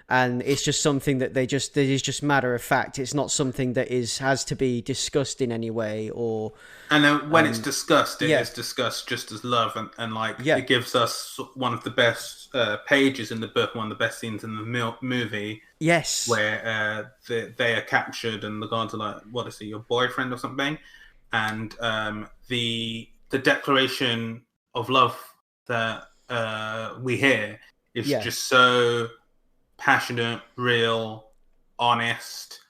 Speaker 1: And it's just something that it is just matter of fact. It's not something that has to be discussed in any way, or. And
Speaker 2: then when it's discussed, it is discussed just as love, and it gives us one of the best pages in the book, one of the best scenes in the movie.
Speaker 1: Yes,
Speaker 2: where they are captured and the guards are like, "What is he, your boyfriend or something?" And the declaration of love that we hear is just so passionate, real, honest,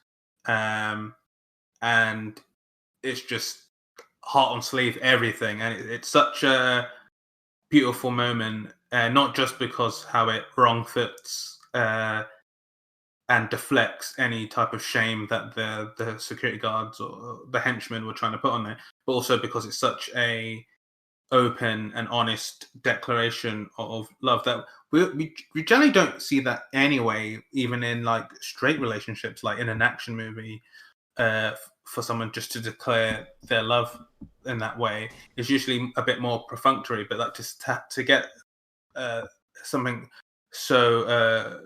Speaker 2: and it's just heart on sleeve, everything. And it's such a beautiful moment, not just because how it wrong fits and deflects any type of shame that the security guards or the henchmen were trying to put on it, but also because it's such a open and honest declaration of love that we generally don't see that anyway, even in like straight relationships, like in an action movie, for someone just to declare their love in that way is usually a bit more perfunctory. But like just to get something so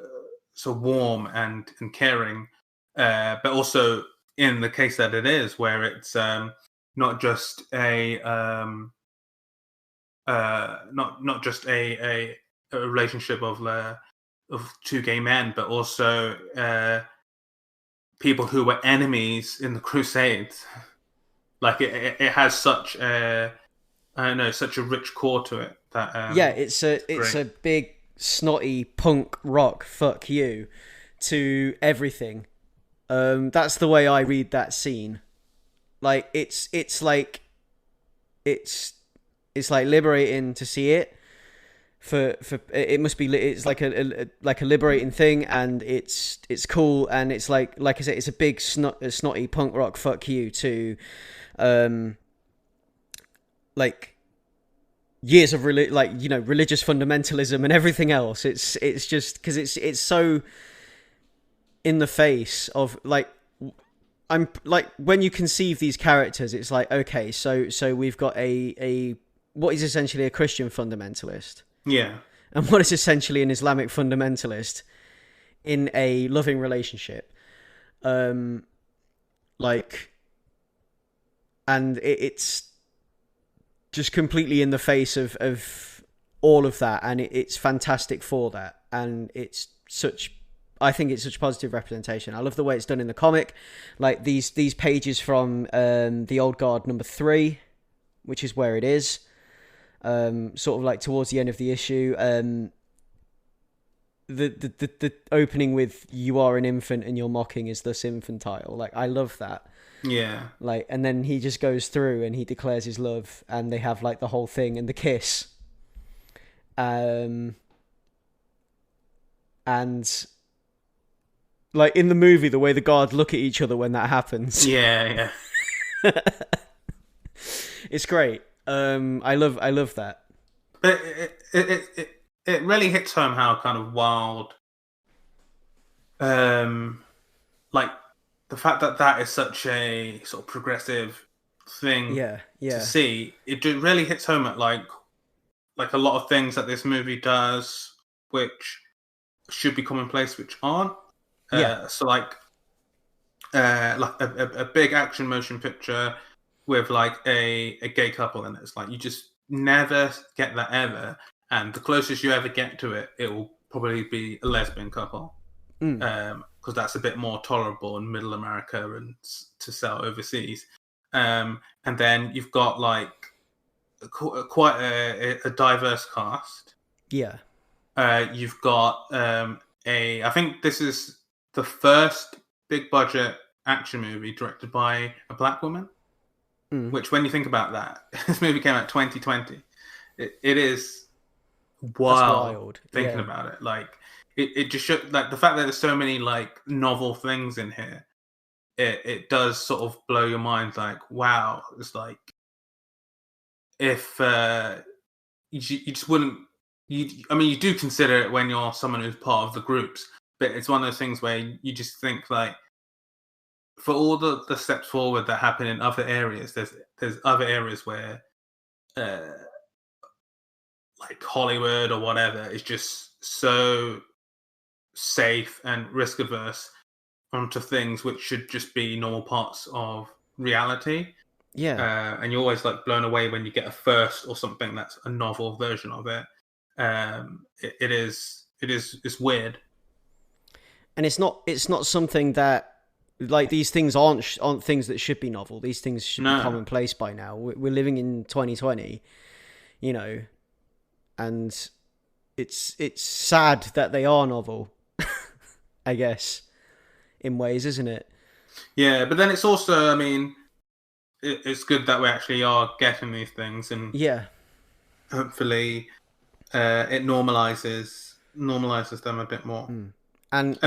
Speaker 2: warm and caring, but also in the case that it is, where it's not just a not just a relationship of two gay men, but also people who were enemies in the Crusades. Like it has such a such a rich core to it that
Speaker 1: it's a big snotty punk rock fuck you to everything. That's the way I read that scene. Like it's it's like liberating to see it. For it must be, it's like a liberating thing, and it's cool, and it's like I said, it's a big snotty punk rock fuck you to like years of religious fundamentalism and everything else. It's just because it's so in the face of like, I'm like, when you conceive these characters, it's like, okay, so we've got a what is essentially a Christian fundamentalist.
Speaker 2: Yeah.
Speaker 1: And what is essentially an Islamic fundamentalist in a loving relationship. And it's just completely in the face of all of that. And it's fantastic for that. And I think it's such positive representation. I love the way it's done in the comic. Like these pages from the Old Guard number 3, which is where it is. Sort of like towards the end of the issue, the opening with "You are an infant and your mocking is thus infantile." Like, I love that.
Speaker 2: Yeah.
Speaker 1: Like, and then he just goes through and he declares his love, and they have like the whole thing and the kiss. And like in the movie, the way the guards look at each other when that happens.
Speaker 2: Yeah.
Speaker 1: It's great. I love that.
Speaker 2: But it really hits home how kind of wild, like the fact that is such a sort of progressive thing to see. It really hits home at like a lot of things that this movie does, which should be commonplace, which aren't. So like a big action motion picture with like a gay couple in it. It's like you just never get that ever, and the closest you ever get to it, it will probably be a lesbian couple, because that's a bit more tolerable in Middle America and to sell overseas. And then you've got like quite a diverse cast.
Speaker 1: Yeah.
Speaker 2: You've got I think this is the first big budget action movie directed by a black woman. Which, when you think about that, this movie came out 2020. It is wild thinking about it. Like, it just should, like, the fact that there's so many like novel things in here. It does sort of blow your mind. Like, wow, it's like if you just wouldn't. I mean, you do consider it when you're someone who's part of the groups, but it's one of those things where you just think like, for all the steps forward that happen in other areas, there's other areas where, like Hollywood or whatever, is just so safe and risk averse onto things which should just be normal parts of reality.
Speaker 1: Yeah.
Speaker 2: And you're always like blown away when you get a first or something that's a novel version of it. It's weird.
Speaker 1: And it's not something that, like, these things aren't things that should be novel. These things should be commonplace by now. We're living in 2020, you know, and it's sad that they are novel, I guess, in ways, isn't it?
Speaker 2: Yeah, but then it's also, I mean, it's good that we actually are getting these things, and hopefully it normalizes them a bit more.
Speaker 1: And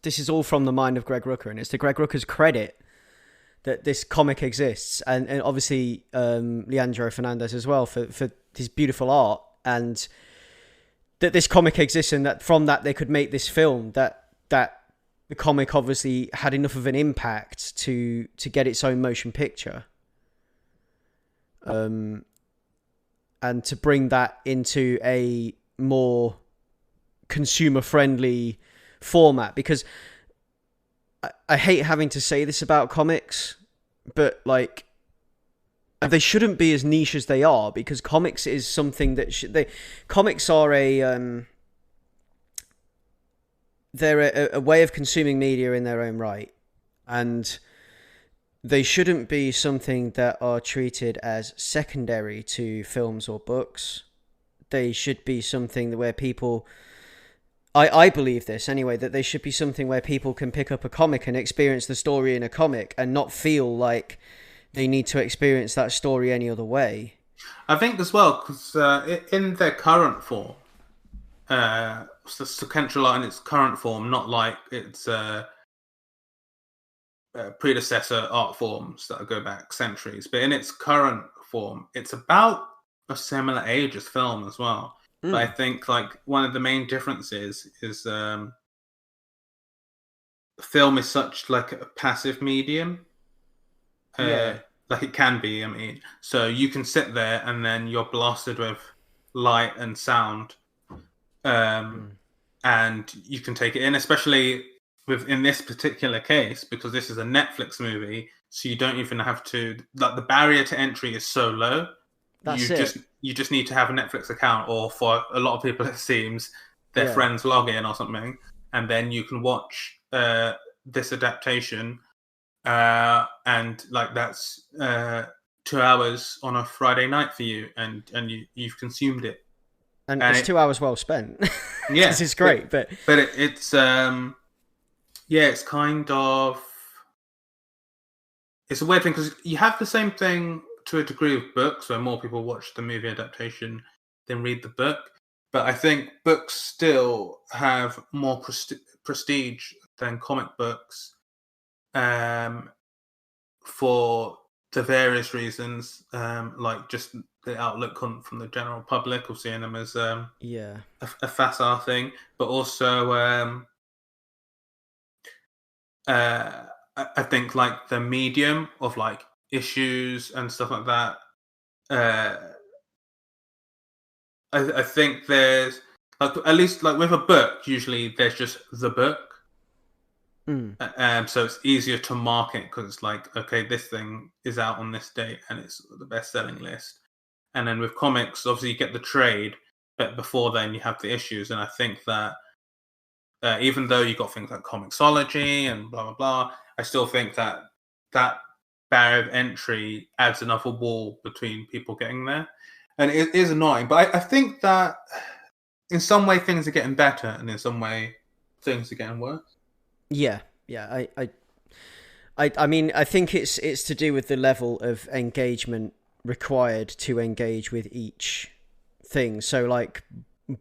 Speaker 1: this is all from the mind of Greg Rucka, and it's to Greg Rucka's credit that this comic exists, and obviously Leandro Fernandez as well for his beautiful art, and that this comic exists, and that from that they could make this film. That the comic obviously had enough of an impact to get its own motion picture, and to bring that into a more consumer friendly format, because I hate having to say this about comics, but like, they shouldn't be as niche as they are, because comics is something that comics are they're a way of consuming media in their own right, and they shouldn't be something that are treated as secondary to films or books. They should be something where people, I believe this anyway, that they should be something where people can pick up a comic and experience the story in a comic and not feel like they need to experience that story any other way.
Speaker 2: I think as well because in their current form, the sequential art in its current form, not like its predecessor art forms that go back centuries, but in its current form, it's about a similar age as film as well. But I think like one of the main differences is film is such like a passive medium. Like it can be, I mean, so you can sit there and then you're blasted with light and sound, and you can take it in, especially in this particular case, because this is a Netflix movie, so you don't even have to, like, the barrier to entry is so low. You just need to have a Netflix account, or for a lot of people it seems their friends log in or something, and then you can watch this adaptation. And like that's 2 hours on a Friday night for you, and you've consumed it,
Speaker 1: and it's 2 hours well spent.
Speaker 2: Yeah,
Speaker 1: this is great, but
Speaker 2: it's it's kind of, it's a weird thing because you have the same thing to a degree with books, where more people watch the movie adaptation than read the book. But I think books still have more prestige than comic books. For the various reasons, like just the outlook from the general public of seeing them as a facile thing, but also I think like the medium of like issues and stuff like that. I think there's like, at least like with a book, usually there's just the book. So it's easier to market because it's like, okay, this thing is out on this date and it's the best-selling list. And then with comics, obviously you get the trade, but before then you have the issues. And I think that even though you got things like Comixology and blah blah blah, I still think that that barrier of entry adds another wall between people getting there, and it is annoying. But I think that in some way things are getting better, and in some way things are getting worse.
Speaker 1: Yeah. I mean, I think it's to do with the level of engagement required to engage with each thing. So, like,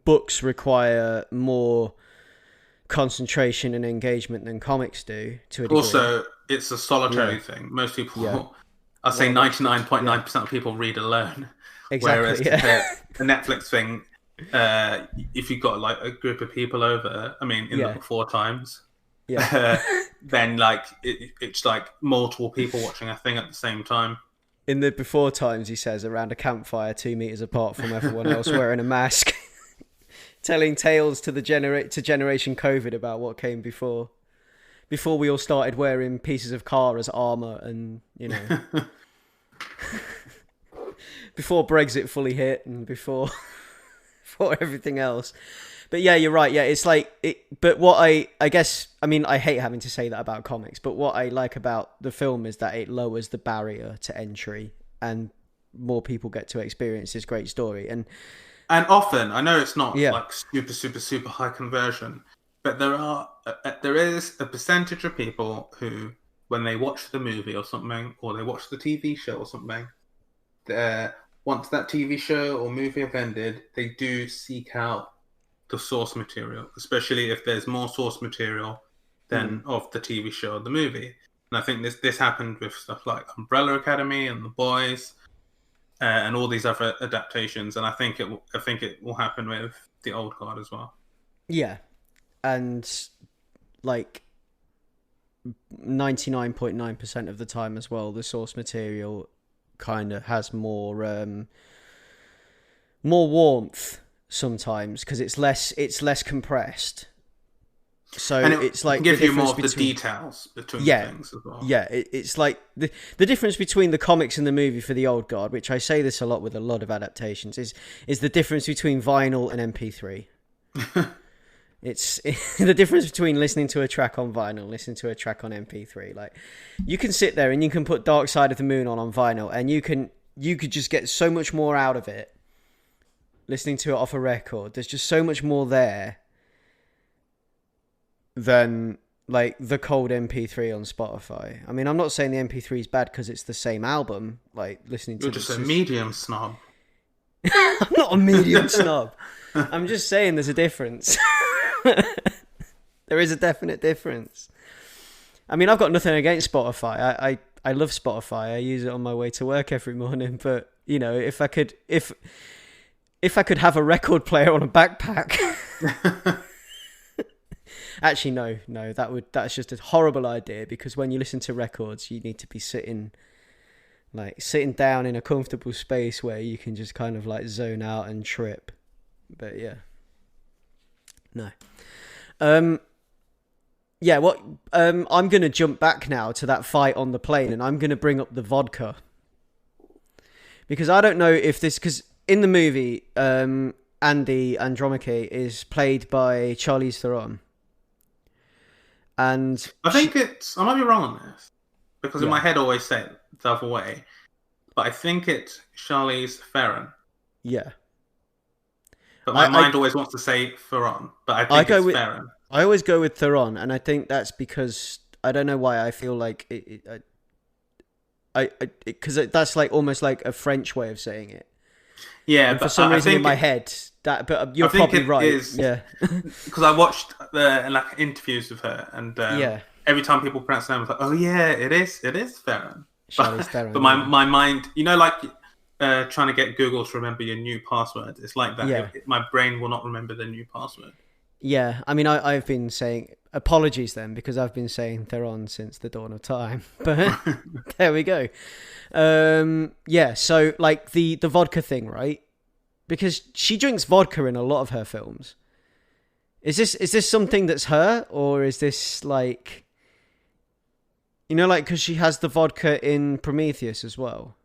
Speaker 1: books require more concentration and engagement than comics do, to a degree.
Speaker 2: Also, it's a solitary thing. Most people, I'll say 99.9% of people read alone.
Speaker 1: Exactly.
Speaker 2: Whereas the Netflix thing, if you've got like a group of people over, I mean, in the before times, then like it's like multiple people watching a thing at the same time.
Speaker 1: In the before times, he says, around a campfire 2 meters apart from everyone else, wearing a mask, telling tales to the Generation COVID about what came before we all started wearing pieces of car as armor, and before Brexit fully hit, and before everything else. But yeah, you're right. Yeah, it's like it. But what I guess, I mean, I hate having to say that about comics, but what I like about the film is that it lowers the barrier to entry, and more people get to experience this great story. And
Speaker 2: often, I know it's not like super high conversion, but there is a percentage of people who, when they watch the movie or something, or they watch the TV show or something, once that TV show or movie have ended, they do seek out the source material, especially if there's more source material than of the TV show or the movie. And I think this happened with stuff like Umbrella Academy and The Boys, and all these other adaptations. And I think it will happen with The Old Guard as well. Yeah,
Speaker 1: and like 99.9% of the time as well, the source material kind of has more warmth sometimes, because it's less compressed, so it's like
Speaker 2: give you more of the details between things as well.
Speaker 1: It's like the difference between the comics and the movie for The Old Guard, which I say this a lot with a lot of adaptations, is the difference between vinyl and MP3. It's the difference between listening to a track on vinyl, listening to a track on MP3. Like, you can sit there and you can put Dark Side of the Moon on vinyl, and you could just get so much more out of it listening to it off a record. There's just so much more there than like the cold MP3 on Spotify. I mean, I'm not saying the MP3 is bad because it's the same album. Like, listening to
Speaker 2: you're just a medium snob.
Speaker 1: I'm not a medium snob. I'm just saying there's a difference. There is a definite difference. I mean, I've got nothing against Spotify. I love Spotify. I use it on my way to work every morning. But you know, if I could have a record player on a backpack. Actually, no, that's just a horrible idea, because when you listen to records, you need to be sitting down in a comfortable space where you can just kind of like zone out and trip. But yeah. No. Yeah, I'm going to jump back now to that fight on the plane, and I'm going to bring up the vodka. Because I don't know if this, because in the movie, Andy Andromache is played by Charlize Theron. And
Speaker 2: I think I might be wrong on this, because in my head I always say it the other way, but I think it's Charlize Theron.
Speaker 1: Yeah.
Speaker 2: But my mind always wants to say Theron, but I think it's Theron.
Speaker 1: I always go with Theron, and I think that's because I don't know why I feel like because that's like almost like a French way of saying it.
Speaker 2: Yeah,
Speaker 1: and
Speaker 2: but
Speaker 1: for some reason in my head, but you're probably right. Yeah,
Speaker 2: because I watched the interviews with her, and every time people pronounce the name, I was like, oh yeah, it is Theron. But my mind, trying to get Google to remember your new password, it's like that.
Speaker 1: Yeah.
Speaker 2: My brain will not remember the new password.
Speaker 1: Yeah, I mean, I've been saying apologies then, because I've been saying Theron since the dawn of time. But there we go. Yeah, so like the vodka thing, right? Because she drinks vodka in a lot of her films. Is this something that's her, or is this like, because she has the vodka in Prometheus as well?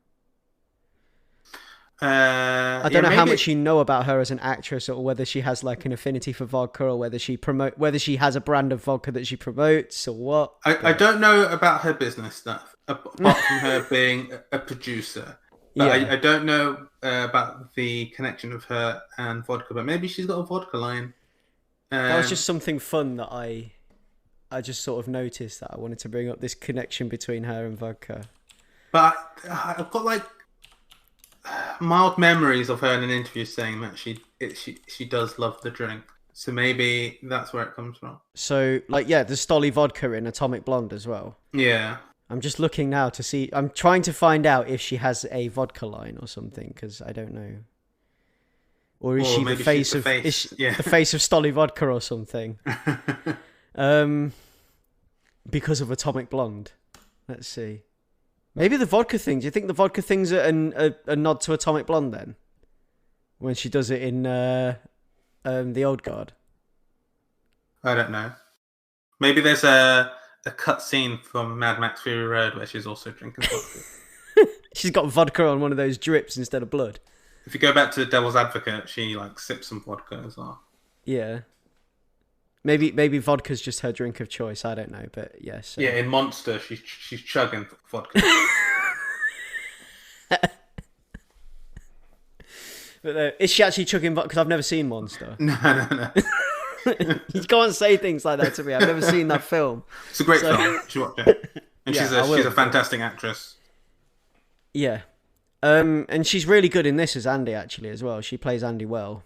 Speaker 1: I don't know how much you know about her as an actress, or whether she has like an affinity for vodka, or whether she has a brand of vodka that she promotes, or what.
Speaker 2: I don't know about her business stuff, apart from her being a producer. But yeah. I don't know about the connection of her and vodka. But maybe she's got a vodka line.
Speaker 1: That was just something fun that I just sort of noticed, that I wanted to bring up this connection between her and vodka.
Speaker 2: But I've got like mild memories of her in an interview saying that she does love the drink, so maybe that's where it comes from.
Speaker 1: So there's Stolly vodka in Atomic Blonde as well.
Speaker 2: Yeah,
Speaker 1: I'm just looking now to see. I'm trying to find out if she has a vodka line or something, because I don't know. Or is she the face of the face of Stolly vodka or something? Because of Atomic Blonde. Let's see. Maybe the vodka thing. Do you think the vodka thing's a nod to Atomic Blonde then? When she does it in The Old Guard?
Speaker 2: I don't know. Maybe there's a cut scene from Mad Max Fury Road where she's also drinking vodka.
Speaker 1: She's got vodka on one of those drips instead of blood.
Speaker 2: If you go back to Devil's Advocate, she sips some vodka as well.
Speaker 1: Yeah. Maybe vodka's just her drink of choice. I don't know, but yes.
Speaker 2: Yeah, in Monster, she's chugging vodka.
Speaker 1: But is she actually chugging vodka? Because I've never seen Monster.
Speaker 2: No.
Speaker 1: You can't say things like that to me. I've never seen that film.
Speaker 2: It's a great film. You should watch it. And she's a fantastic actress.
Speaker 1: Yeah. And she's really good in this as Andy, actually, as well. She plays Andy well.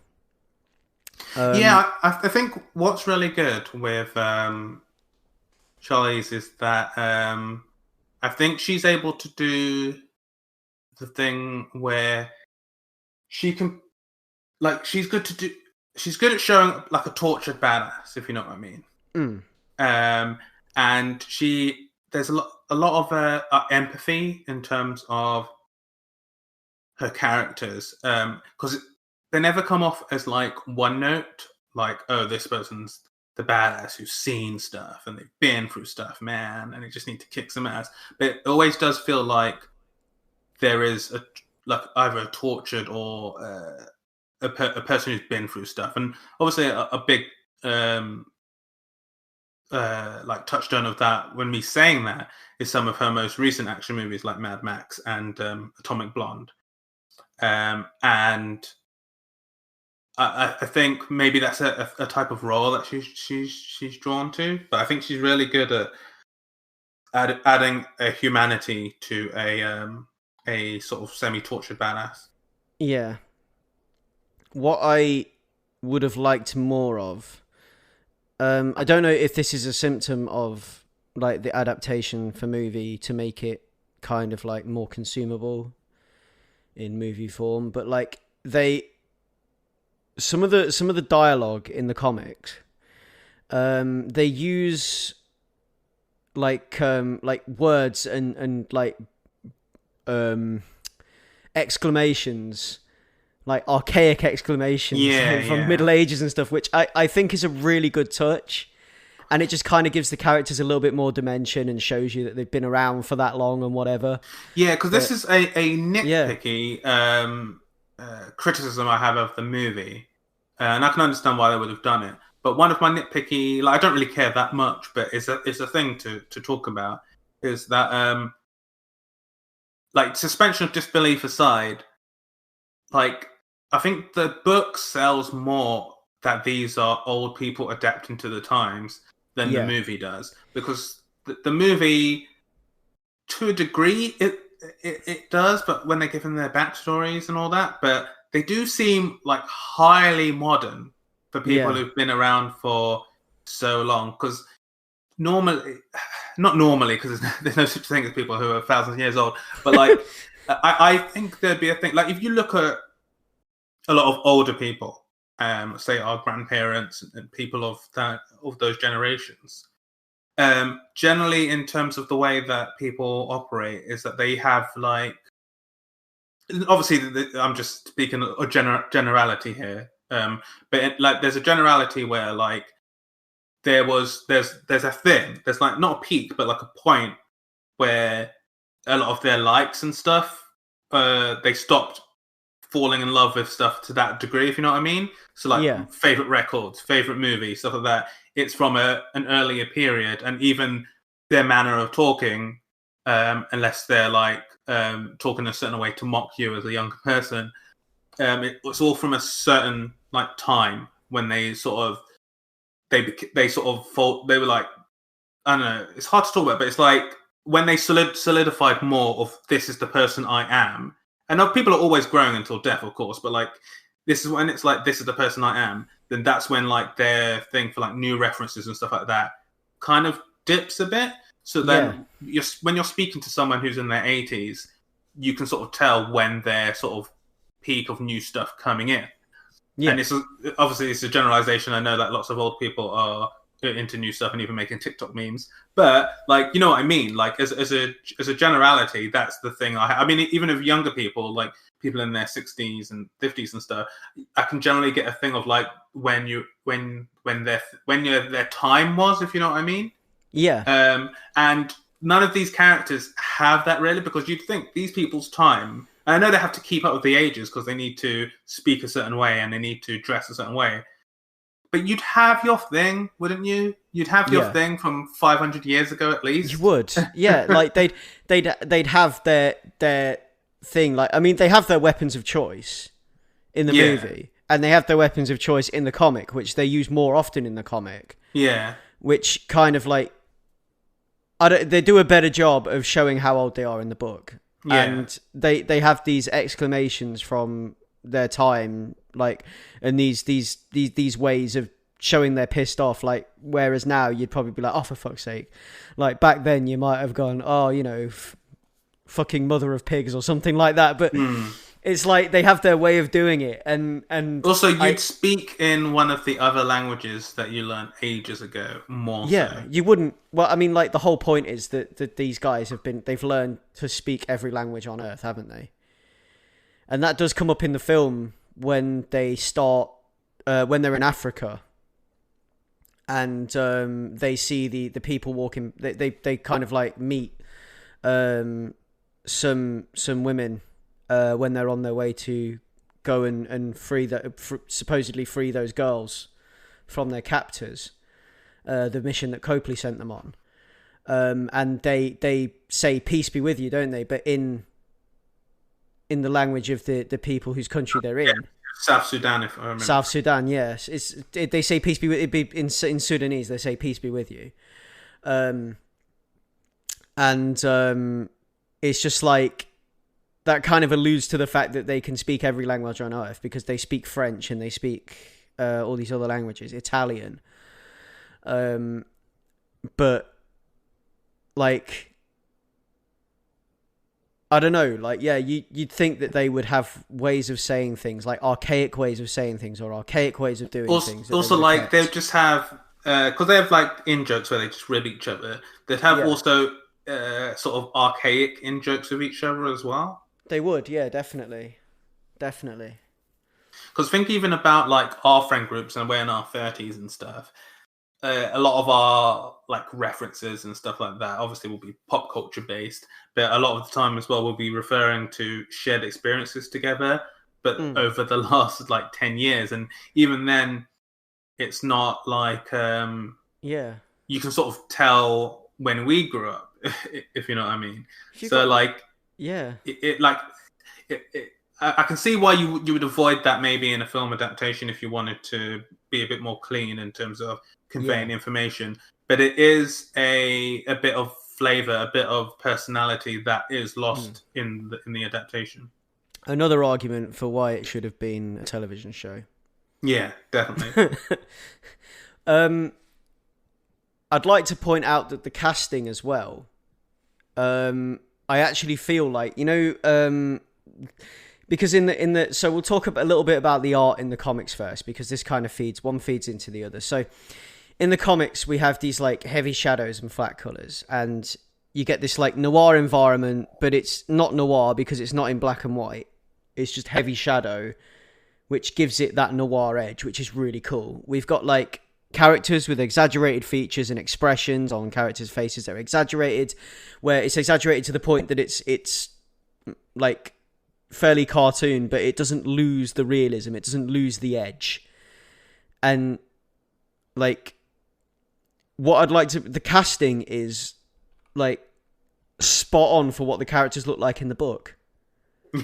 Speaker 2: I think what's really good with Charlize is that I think she's able to do the thing where she can, she's good at showing like a tortured badass, if you know what I mean. And there's a lot of empathy in terms of her characters, because they never come off as one note, oh, this person's the badass who's seen stuff and they've been through stuff, man, and they just need to kick some ass. But it always does feel like there is either a tortured or a person who's been through stuff. And obviously a big touchstone of that, when me saying that, is some of her most recent action movies like Mad Max and Atomic Blonde. And I think maybe that's a type of role that she's drawn to, but I think she's really good at adding a humanity to a sort of semi-tortured badass.
Speaker 1: Yeah, what I would have liked more of. I don't know if this is a symptom of like the adaptation for movie to make it kind of like more consumable in movie form, but like some of the dialogue in the comics, they use like words and like exclamations, like archaic exclamations from Middle Ages and stuff, which I think is a really good touch. And it just kind of gives the characters a little bit more dimension and shows you that they've been around for that long and whatever.
Speaker 2: Yeah, because this is a nitpicky criticism I have of the movie. And I can understand why they would have done it. But one of my nitpicky, like I don't really care that much, but it's a thing to talk about, is that like suspension of disbelief aside, like I think the book sells more that these are old people adapting to the times than the movie does, because the movie, to a degree, it does, but when they're given their backstories and all that, but they do seem like highly modern for people who've been around for so long. Because not normally, because there's no such thing as people who are thousands of years old, but like I think there'd be a thing, like if you look at a lot of older people, say our grandparents and people of those generations, generally in terms of the way that people operate is that they have like, obviously I'm just speaking a generality here, but like there's a generality where like there's a thing, there's like not a peak but like a point where a lot of their likes and stuff, they stopped falling in love with stuff to that degree, if you know what I mean. So like favorite records, favorite movies, stuff like that, it's from an earlier period. And even their manner of talking, unless they're like talking a certain way to mock you as a younger person, it's all from a certain like time when they sort of they were like, I don't know, it's hard to talk about, but it's like when they solidified more of this is the person I am. And people are always growing until death, of course, but like this is when it's like this is the person I am, then that's when like their thing for like new references and stuff like that kind of dips a bit. So then when you're speaking to someone who's in their 80s, you can sort of tell when they're sort of peak of new stuff coming in. Yeah. And obviously it's a generalization. I know that lots of old people are into new stuff and even making TikTok memes, but like, you know what I mean? Like as a generality, that's the thing. I mean, even if younger people, like people in their 60s and 50s and stuff, I can generally get a thing of like when their time was, if you know what I mean. Yeah. And none of these characters have that really, because you'd think these people's time, and I know they have to keep up with the ages because they need to speak a certain way and they need to dress a certain way. But you'd have your thing, wouldn't you? You'd have your thing from 500 years ago at least.
Speaker 1: You would, yeah. Like they'd have their thing. Like, I mean, they have their weapons of choice in the movie, and they have their weapons of choice in the comic, which they use more often in the comic. Yeah, which kind of like they do a better job of showing how old they are in the book, and they have these exclamations from their time, like, and these ways of showing they're pissed off, like, whereas now you'd probably be like, oh, for fuck's sake. Like back then you might have gone, oh, you know, fucking mother of pigs or something like that, but it's like they have their way of doing it, and
Speaker 2: also you'd speak in one of the other languages that you learned ages ago more. So.
Speaker 1: You wouldn't. Well, I mean, like the whole point is that these guys they've learned to speak every language on Earth, haven't they? And that does come up in the film when they start, when they're in Africa, and they see the people walking. They kind of like meet some women when they're on their way to go and supposedly free those girls from their captors, the mission that Copley sent them on, and they say peace be with you, don't they? But in the language of the people whose country they're in. Yeah.
Speaker 2: South Sudan, if I remember.
Speaker 1: South Sudan, yes. They say peace be with you. In Sudanese, they say peace be with you. And it's just like, that kind of alludes to the fact that they can speak every language on Earth, because they speak French and they speak all these other languages, Italian. But like, I don't know, like, yeah, you'd think that they would have ways of saying things, like archaic ways of saying things or archaic ways of doing things.
Speaker 2: Also, like, they'll just have, because they have like in jokes where they just rib each other. They'd have also sort of archaic in jokes with each other as well.
Speaker 1: They would, yeah, definitely.
Speaker 2: Because think even about like our friend groups, and we're in our 30s and stuff. A lot of our like references and stuff like that obviously will be pop culture based, but a lot of the time as well we'll be referring to shared experiences together, but over the last like 10 years, and even then it's not like you can sort of tell when we grew up, if you know what I mean. I can see why you would avoid that maybe in a film adaptation if you wanted to be a bit more clean in terms of conveying information, but it is a bit of flavor, a bit of personality that is lost in the adaptation.
Speaker 1: Another argument for why it should have been a television show.
Speaker 2: Yeah, definitely.
Speaker 1: I'd like to point out that the casting as well, I actually feel like, you know, because in the so we'll talk a little bit about the art in the comics first, because this kind of feeds into the other. So in the comics, we have these like heavy shadows and flat colors, and you get this like noir environment, but it's not noir because it's not in black and white. It's just heavy shadow, which gives it that noir edge, which is really cool. We've got like characters with exaggerated features and expressions on characters' faces that are exaggerated, where it's exaggerated to the point that it's like fairly cartoon, but it doesn't lose the realism, it doesn't lose the edge. And like, what I'd like to, the casting is like spot on for what the characters look like in the book.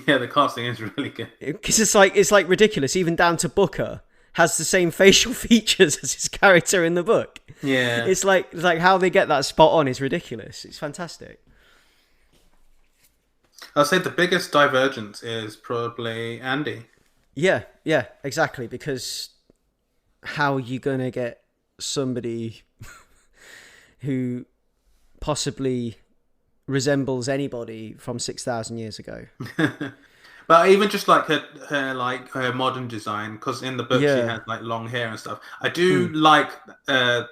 Speaker 2: Yeah, the casting is really good,
Speaker 1: because it's like ridiculous. Even down to Booker has the same facial features as his character in the book.
Speaker 2: Yeah,
Speaker 1: it's like how they get that spot on is ridiculous. It's fantastic.
Speaker 2: I'll say the biggest divergence is probably Andy.
Speaker 1: Yeah, exactly. Because how are you going to get somebody who possibly resembles anybody from 6,000 years ago?
Speaker 2: But even just like her modern design, because in the book she has like long hair and stuff. I do like the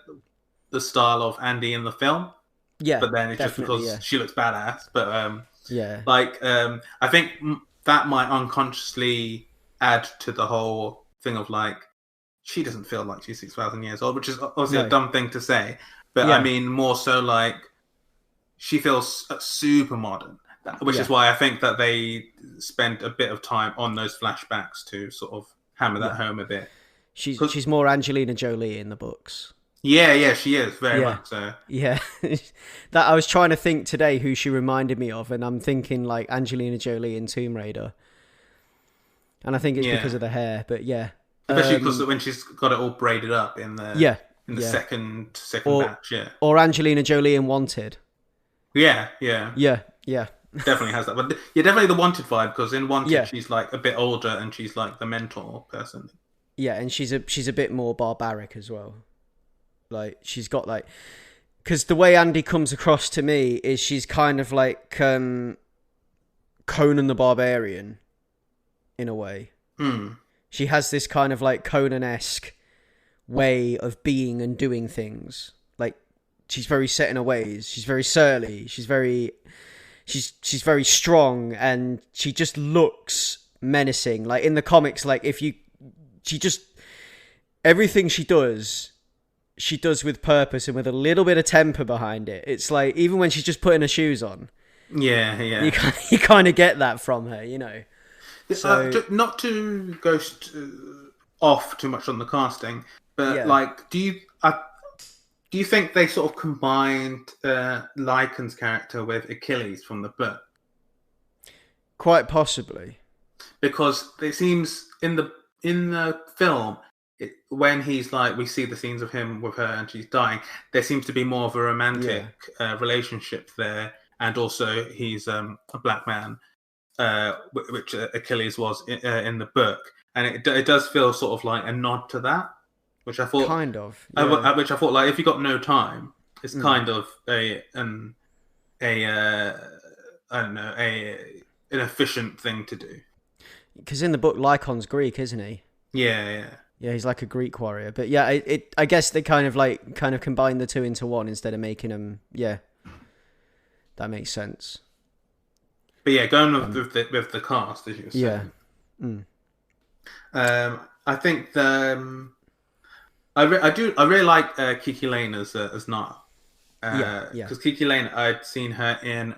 Speaker 2: style of Andy in the film.
Speaker 1: Yeah,
Speaker 2: but then it's just because she looks badass. But I think that might unconsciously add to the whole thing of like, she doesn't feel like she's 6,000 years old, which is obviously a dumb thing to say. But I mean, more so like, she feels super modern, which is why I think that they spent a bit of time on those flashbacks to sort of hammer that home a bit.
Speaker 1: She's more Angelina Jolie in the books.
Speaker 2: Yeah, she is very much so.
Speaker 1: Yeah, that I was trying to think today who she reminded me of, and I'm thinking like Angelina Jolie in Tomb Raider, and I think it's because of the hair. But
Speaker 2: especially because when she's got it all braided up in the second batch,
Speaker 1: or Angelina Jolie in Wanted.
Speaker 2: Yeah.
Speaker 1: Definitely
Speaker 2: has that, but definitely the Wanted vibe, because in Wanted she's like a bit older and she's like the mentor person.
Speaker 1: Yeah, and she's a bit more barbaric as well. Like, she's got like, because the way Andy comes across to me is she's kind of like Conan the Barbarian in a way. She has this kind of like Conan-esque way of being and doing things. Like, she's very set in her ways. She's very surly. She's very strong, and she just looks menacing. Like in the comics, like everything she does with purpose and with a little bit of temper behind it. It's like, even when she's just putting her shoes on.
Speaker 2: Yeah.
Speaker 1: You kind of get that from her, you know. So,
Speaker 2: not to go off too much on the casting, but like, do you think they sort of combined Lykon's character with Achilles from the book?
Speaker 1: Quite possibly,
Speaker 2: because it seems in the film, when he's like, we see the scenes of him with her and she's dying, there seems to be more of a romantic relationship there, and also he's a black man. which Achilles was in the book, and it does feel sort of like a nod to that, which I thought
Speaker 1: kind of, yeah.
Speaker 2: which I thought like if you got no time, it's kind of an efficient thing to do.
Speaker 1: Because in the book, Lykon's Greek, isn't he?
Speaker 2: Yeah.
Speaker 1: Yeah, he's like a Greek warrior. But yeah, I guess they kind of combine the two into one instead of making them. Yeah, that makes sense.
Speaker 2: But yeah, going with the cast, as you were saying.
Speaker 1: Yeah.
Speaker 2: I think I really like Kiki Lane as Nile. Because Kiki Lane, I'd seen her in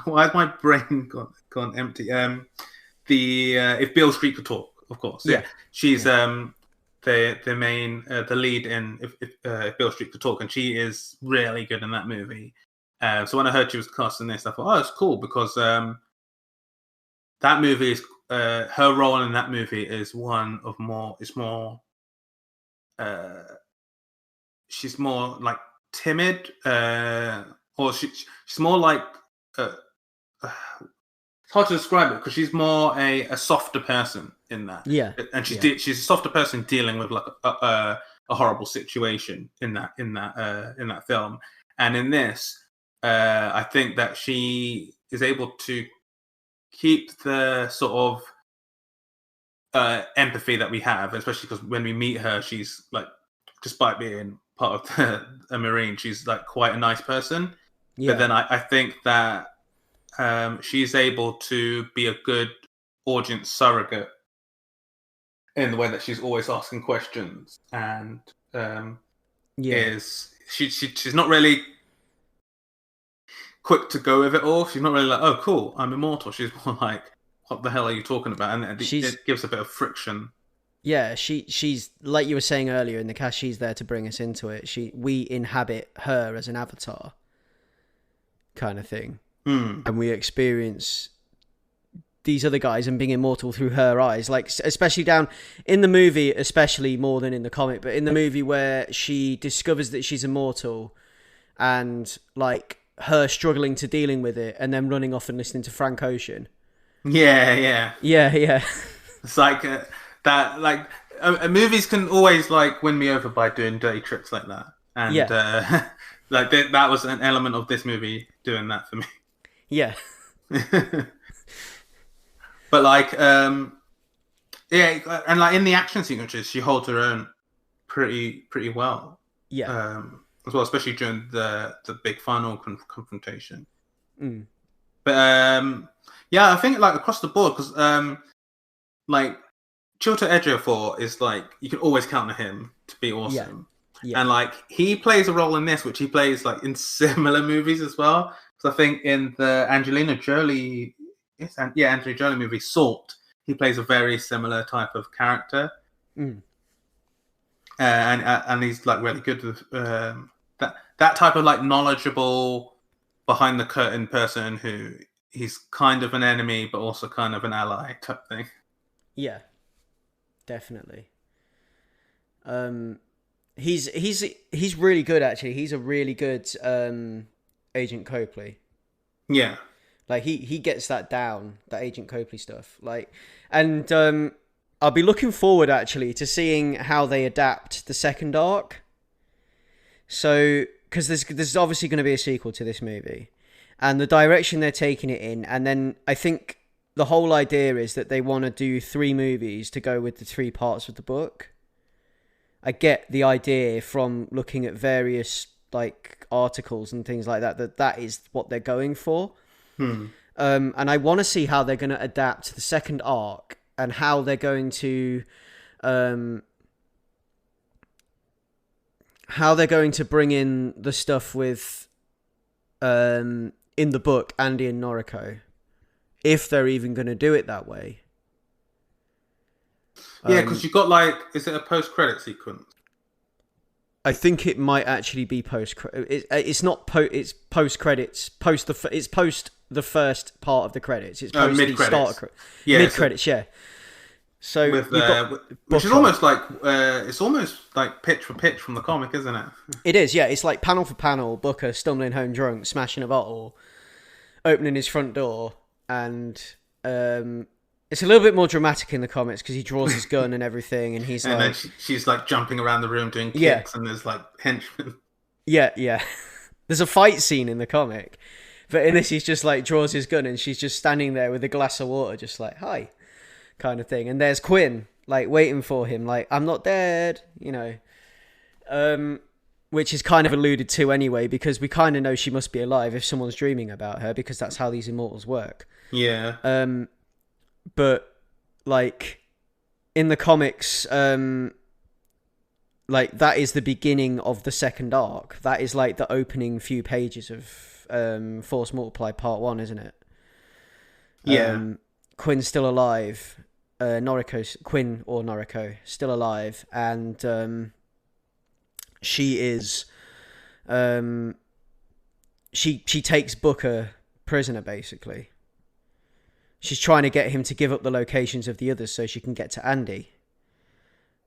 Speaker 2: why has my brain gone empty? The If Beale Street Could Talk, of course. Yeah, she's the main the lead in if Beale Street Could Talk, and she is really good in that movie. So when I heard she was cast in this, I thought, oh, it's cool because that movie is her role in that movie is one of more. It's more. She's more like timid, or she's more like. It's hard to describe it because she's more a softer person in that.
Speaker 1: Yeah,
Speaker 2: and she's a softer person dealing with like a horrible situation in that film, and in this, I think that she is able to keep the sort of empathy that we have, especially because when we meet her, she's like, despite being part of a Marine, she's like quite a nice person. Yeah. But then I think that she's able to be a good audience surrogate in the way that she's always asking questions and she's not really quick to go with it all. She's not really like, oh, cool, I'm immortal. She's more like, what the hell are you talking about? And it gives a bit of friction.
Speaker 1: Yeah, she's like you were saying earlier in the cast. She's there to bring us into it. We inhabit her as an avatar, kind of thing, and we experience these other guys and being immortal through her eyes. Like especially down in the movie, especially more than in the comic, but in the movie where she discovers that she's immortal, and like her struggling to dealing with it, and then running off and listening to Frank Ocean. Yeah.
Speaker 2: It's like that. Like movies can always like win me over by doing dirty tricks like that, and like that was an element of this movie doing that for me.
Speaker 1: Yeah.
Speaker 2: But like, and like in the action sequences, she holds her own pretty well.
Speaker 1: Yeah.
Speaker 2: As well, especially during the big final confrontation. But I think like across the board, because like Chiwetel Ejiofor is like, you can always count on him to be awesome. Yeah. And like he plays a role in this, which he plays like in similar movies as well. Because I think in the Angelina Jolie movie Salt, he plays a very similar type of character. And he's like really good with that type of like knowledgeable behind the curtain person who he's kind of an enemy but also kind of an ally type thing.
Speaker 1: Yeah, definitely. He's really good actually. He's a really good Agent Copley.
Speaker 2: Yeah.
Speaker 1: Like he gets that down, that Agent Copley stuff. Like, and I'll be looking forward actually to seeing how they adapt the second arc. So, because there's obviously going to be a sequel to this movie, and the direction they're taking it in, and then I think the whole idea is that they want to do 3 movies to go with the 3 parts of the book. I get the idea from looking at various like articles and things like that is what they're going for. And I want to see how they're going to adapt the second arc and how they're going to bring in the stuff with in the book Andy and Noriko, if they're even going to do it that way.
Speaker 2: Yeah, because you've got like, is it a post-credit sequence?
Speaker 1: I think it might actually be post. It's not it's post credits. It's post the first part of the credits. It's post
Speaker 2: mid credits.
Speaker 1: Mid credits, yeah. So
Speaker 2: with
Speaker 1: you've got
Speaker 2: which is
Speaker 1: Booker.
Speaker 2: almost like it's almost like pitch for pitch from the comic, isn't it?
Speaker 1: It is, yeah. It's like panel for panel. Booker stumbling home drunk, smashing a bottle, opening his front door, and it's a little bit more dramatic in the comics because he draws his gun and everything, and he's
Speaker 2: And
Speaker 1: like,
Speaker 2: then she's like jumping around the room doing kicks,
Speaker 1: Yeah.
Speaker 2: and there's like henchmen.
Speaker 1: yeah. There's a fight scene in the comic, but in this he's just like draws his gun and she's just standing there with a glass of water, just like hi, kind of thing. And there's Quinn like waiting for him, like I'm not dead, you know. Which is kind of alluded to anyway, because we kind of know she must be alive if someone's dreaming about her, because that's how these immortals work.
Speaker 2: Yeah.
Speaker 1: But like in the comics, like that is the beginning of the second arc. That is like the opening few pages of Force Multiply Part 1, isn't it?
Speaker 2: Yeah.
Speaker 1: Quinn's still alive. Quinn or Noriko still alive, and she is she takes Booker prisoner, basically. She's trying to get him to give up the locations of the others so she can get to Andy.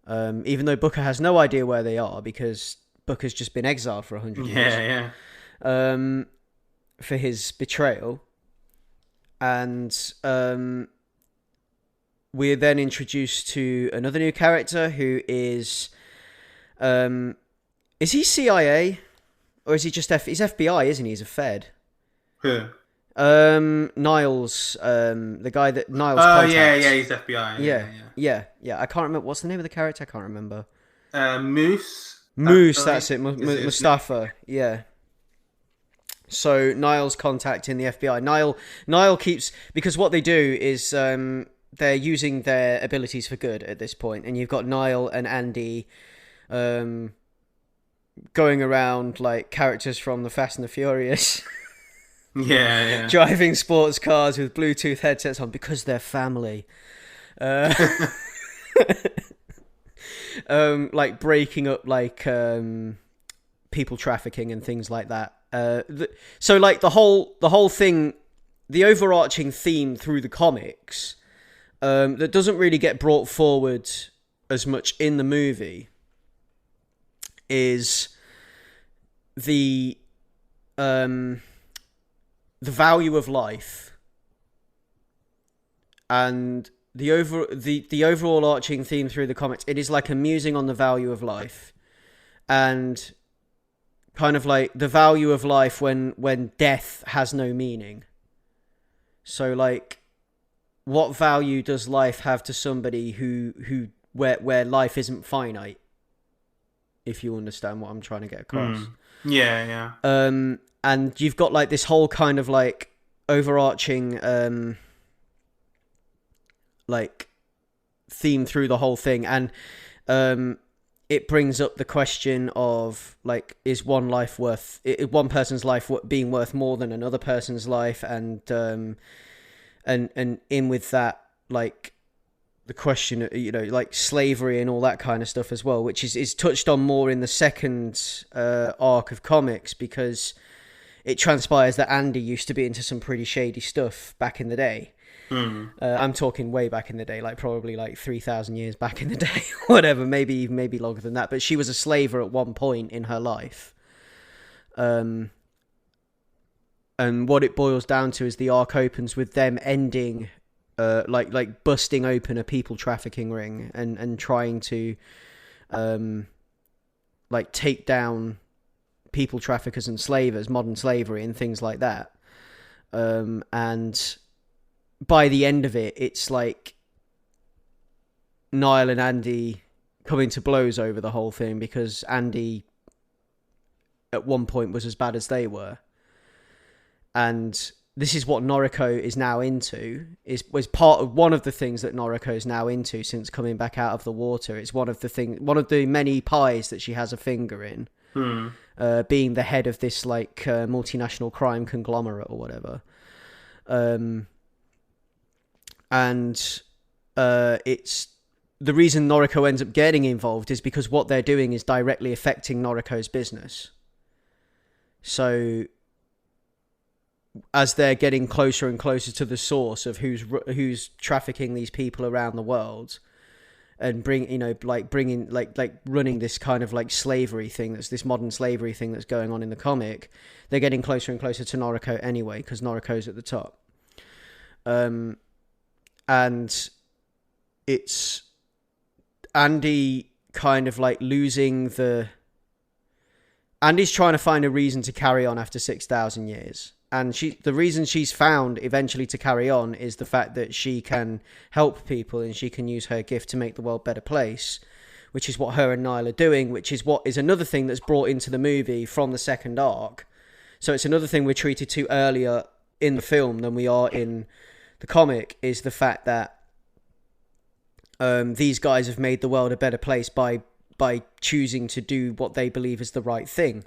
Speaker 1: Even though Booker has no idea where they are, because Booker's just been exiled for 100 years.
Speaker 2: Yeah.
Speaker 1: For his betrayal. And we're then introduced to another new character who is he CIA? Or is he just he's FBI, isn't he? He's a Fed.
Speaker 2: Who?
Speaker 1: Niles, the guy that Niles
Speaker 2: Oh,
Speaker 1: contacts.
Speaker 2: yeah, he's FBI.
Speaker 1: Yeah. I can't remember. What's the name of the character? I can't remember.
Speaker 2: Moose.
Speaker 1: That's it. Mustafa. Yeah. So Niles contacting the FBI. Nile keeps, because what they do is they're using their abilities for good at this point, and you've got Nile and Andy going around like characters from the Fast and the Furious.
Speaker 2: Yeah.
Speaker 1: Driving sports cars with Bluetooth headsets on because they're family. Like breaking up like people trafficking and things like that. So like the whole thing, the overarching theme through the comics that doesn't really get brought forward as much in the movie is the value of life and the overall arching theme through the comics. It is like a musing on the value of life and kind of like the value of life when death has no meaning. So like, what value does life have to somebody where life isn't finite? If you understand what I'm trying to get across.
Speaker 2: Yeah.
Speaker 1: And you've got like this whole kind of like overarching like theme through the whole thing, and it brings up the question of like, is one person's life being worth more than another person's life, and in with that, like the question, you know, like slavery and all that kind of stuff as well, which is touched on more in the second arc of comics, because it transpires that Andy used to be into some pretty shady stuff back in the day. I'm talking way back in the day, like probably like 3,000 years back in the day, whatever, maybe longer than that. But she was a slaver at one point in her life. And what it boils down to is the arc opens with them ending, like busting open a people trafficking ring and trying to, like take down people traffickers and slavers, modern slavery and things like that. And by the end of it, it's like Nile and Andy coming to blows over the whole thing, because Andy at one point was as bad as they were. And this is what Noriko is now into, was part of one of the things that Noriko is now into since coming back out of the water. It's one of the many pies that she has a finger in, being the head of this like multinational crime conglomerate or whatever. And it's the reason Noriko ends up getting involved is because what they're doing is directly affecting Noriko's business. So as they're getting closer and closer to the source of who's trafficking these people around the world, and running this kind of like slavery thing, that's this modern slavery thing that's going on in the comic. They're getting closer and closer to Noriko anyway, because Noriko's at the top. And it's Andy kind of like Andy's trying to find a reason to carry on after 6,000 years. And the reason she's found eventually to carry on is the fact that she can help people and she can use her gift to make the world a better place, which is what her and Nile are doing, which is what is another thing that's brought into the movie from the second arc. So it's another thing we're treated to earlier in the film than we are in the comic, is the fact that these guys have made the world a better place by choosing to do what they believe is the right thing,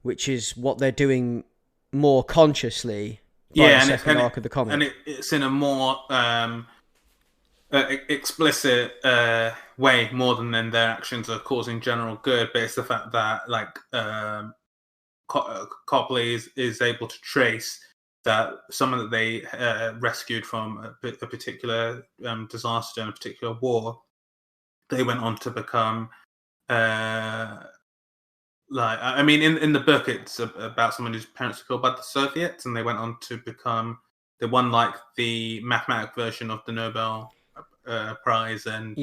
Speaker 1: which is what they're doing more consciously by the second arc of the comic.
Speaker 2: And it's in a more explicit way, more than their actions are causing general good, but it's the fact that like Copley is able to trace that someone that they rescued from a particular disaster and a particular war, they went on to become in the book it's about someone whose parents were killed by the Soviets, and they went on to they won like the mathematic version of the Nobel Prize, and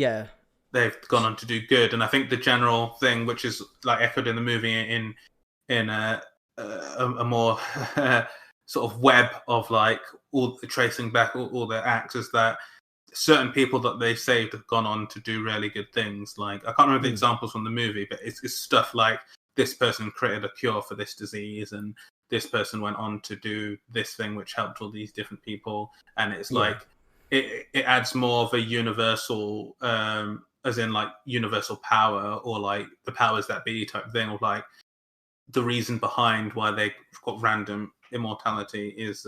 Speaker 2: they've gone on to do good. And I think the general thing, which is like echoed in the movie in a more sort of web of like all the tracing back all their acts, is that certain people that they saved have gone on to do really good things. Like, I can't remember the examples from the movie, but it's stuff like this person created a cure for this disease, and this person went on to do this thing which helped all these different people. And it's like it adds more of a universal as in like universal power, or like the powers that be type thing, of like the reason behind why they've got random immortality is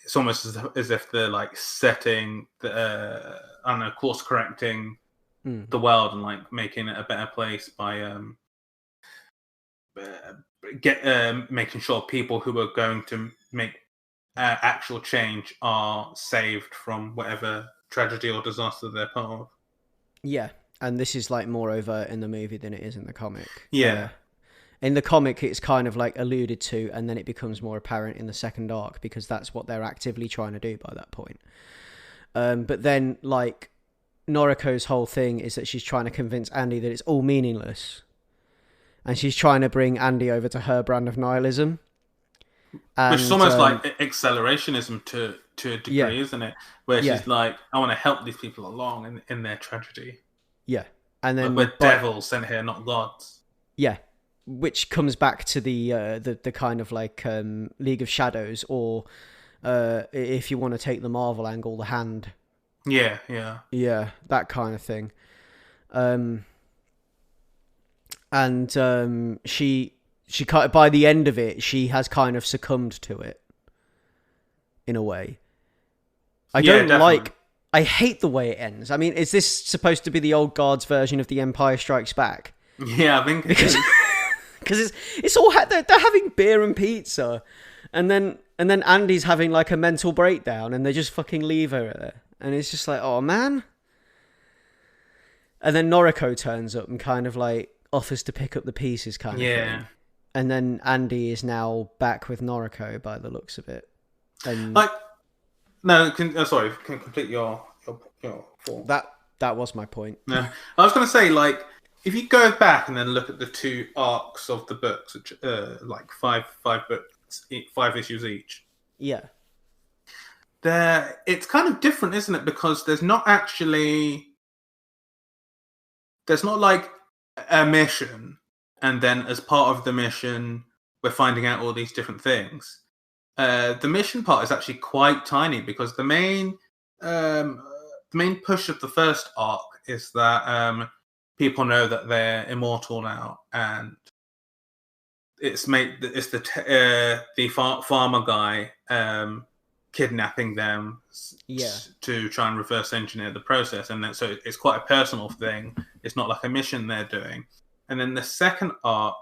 Speaker 2: it's almost as if they're like setting the course correcting the world and like making it a better place by making sure people who are going to make actual change are saved from whatever tragedy or disaster they're part of.
Speaker 1: Yeah, and this is like more overt in the movie than it is in the comic.
Speaker 2: Yeah.
Speaker 1: In the comic, it's kind of like alluded to, and then it becomes more apparent in the second arc, because that's what they're actively trying to do by that point. But then, like, Noriko's whole thing is that she's trying to convince Andy that it's all meaningless. And she's trying to bring Andy over to her brand of nihilism. And,
Speaker 2: which is almost like accelerationism to a degree, isn't it? Where she's like, I want to help these people along in their tragedy.
Speaker 1: Yeah. And then
Speaker 2: we're devils sent here, not gods.
Speaker 1: Yeah. Which comes back to the kind of like League of Shadows, or if you want to take the Marvel angle, the Hand.
Speaker 2: Yeah,
Speaker 1: that kind of thing. She kind of, by the end of it, she has kind of succumbed to it in a way. I hate the way it ends. I mean, is this supposed to be the old guard's version of The Empire Strikes Back?
Speaker 2: Yeah, I think
Speaker 1: because it's all they're having beer and pizza, and then Andy's having like a mental breakdown, and they just fucking leave her there, and it's just like, oh man. And then Noriko turns up and kind of like offers to pick up the pieces, kind of thing. And then Andy is now back with Noriko by the looks of it. And
Speaker 2: like, no, can complete your thought.
Speaker 1: That was my point.
Speaker 2: No, I was going to say, like, if you go back and then look at the two arcs of the books, which like five books, 5 issues each.
Speaker 1: Yeah.
Speaker 2: It's kind of different, isn't it? Because there's not like a mission, and then as part of the mission, we're finding out all these different things. The mission part is actually quite tiny, because the main push of the first arc is that people know that they're immortal now, and it's the farmer guy kidnapping them to try and reverse engineer the process, and then so it's quite a personal thing. It's not like a mission they're doing. And then the second arc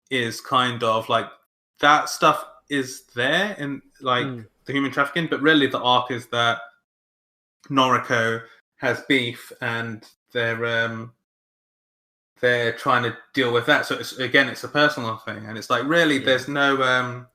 Speaker 2: is kind of like that stuff is there in like the human trafficking, but really the arc is that Noriko has beef, and they're trying to deal with that. So it's a personal thing, and it's like really there's no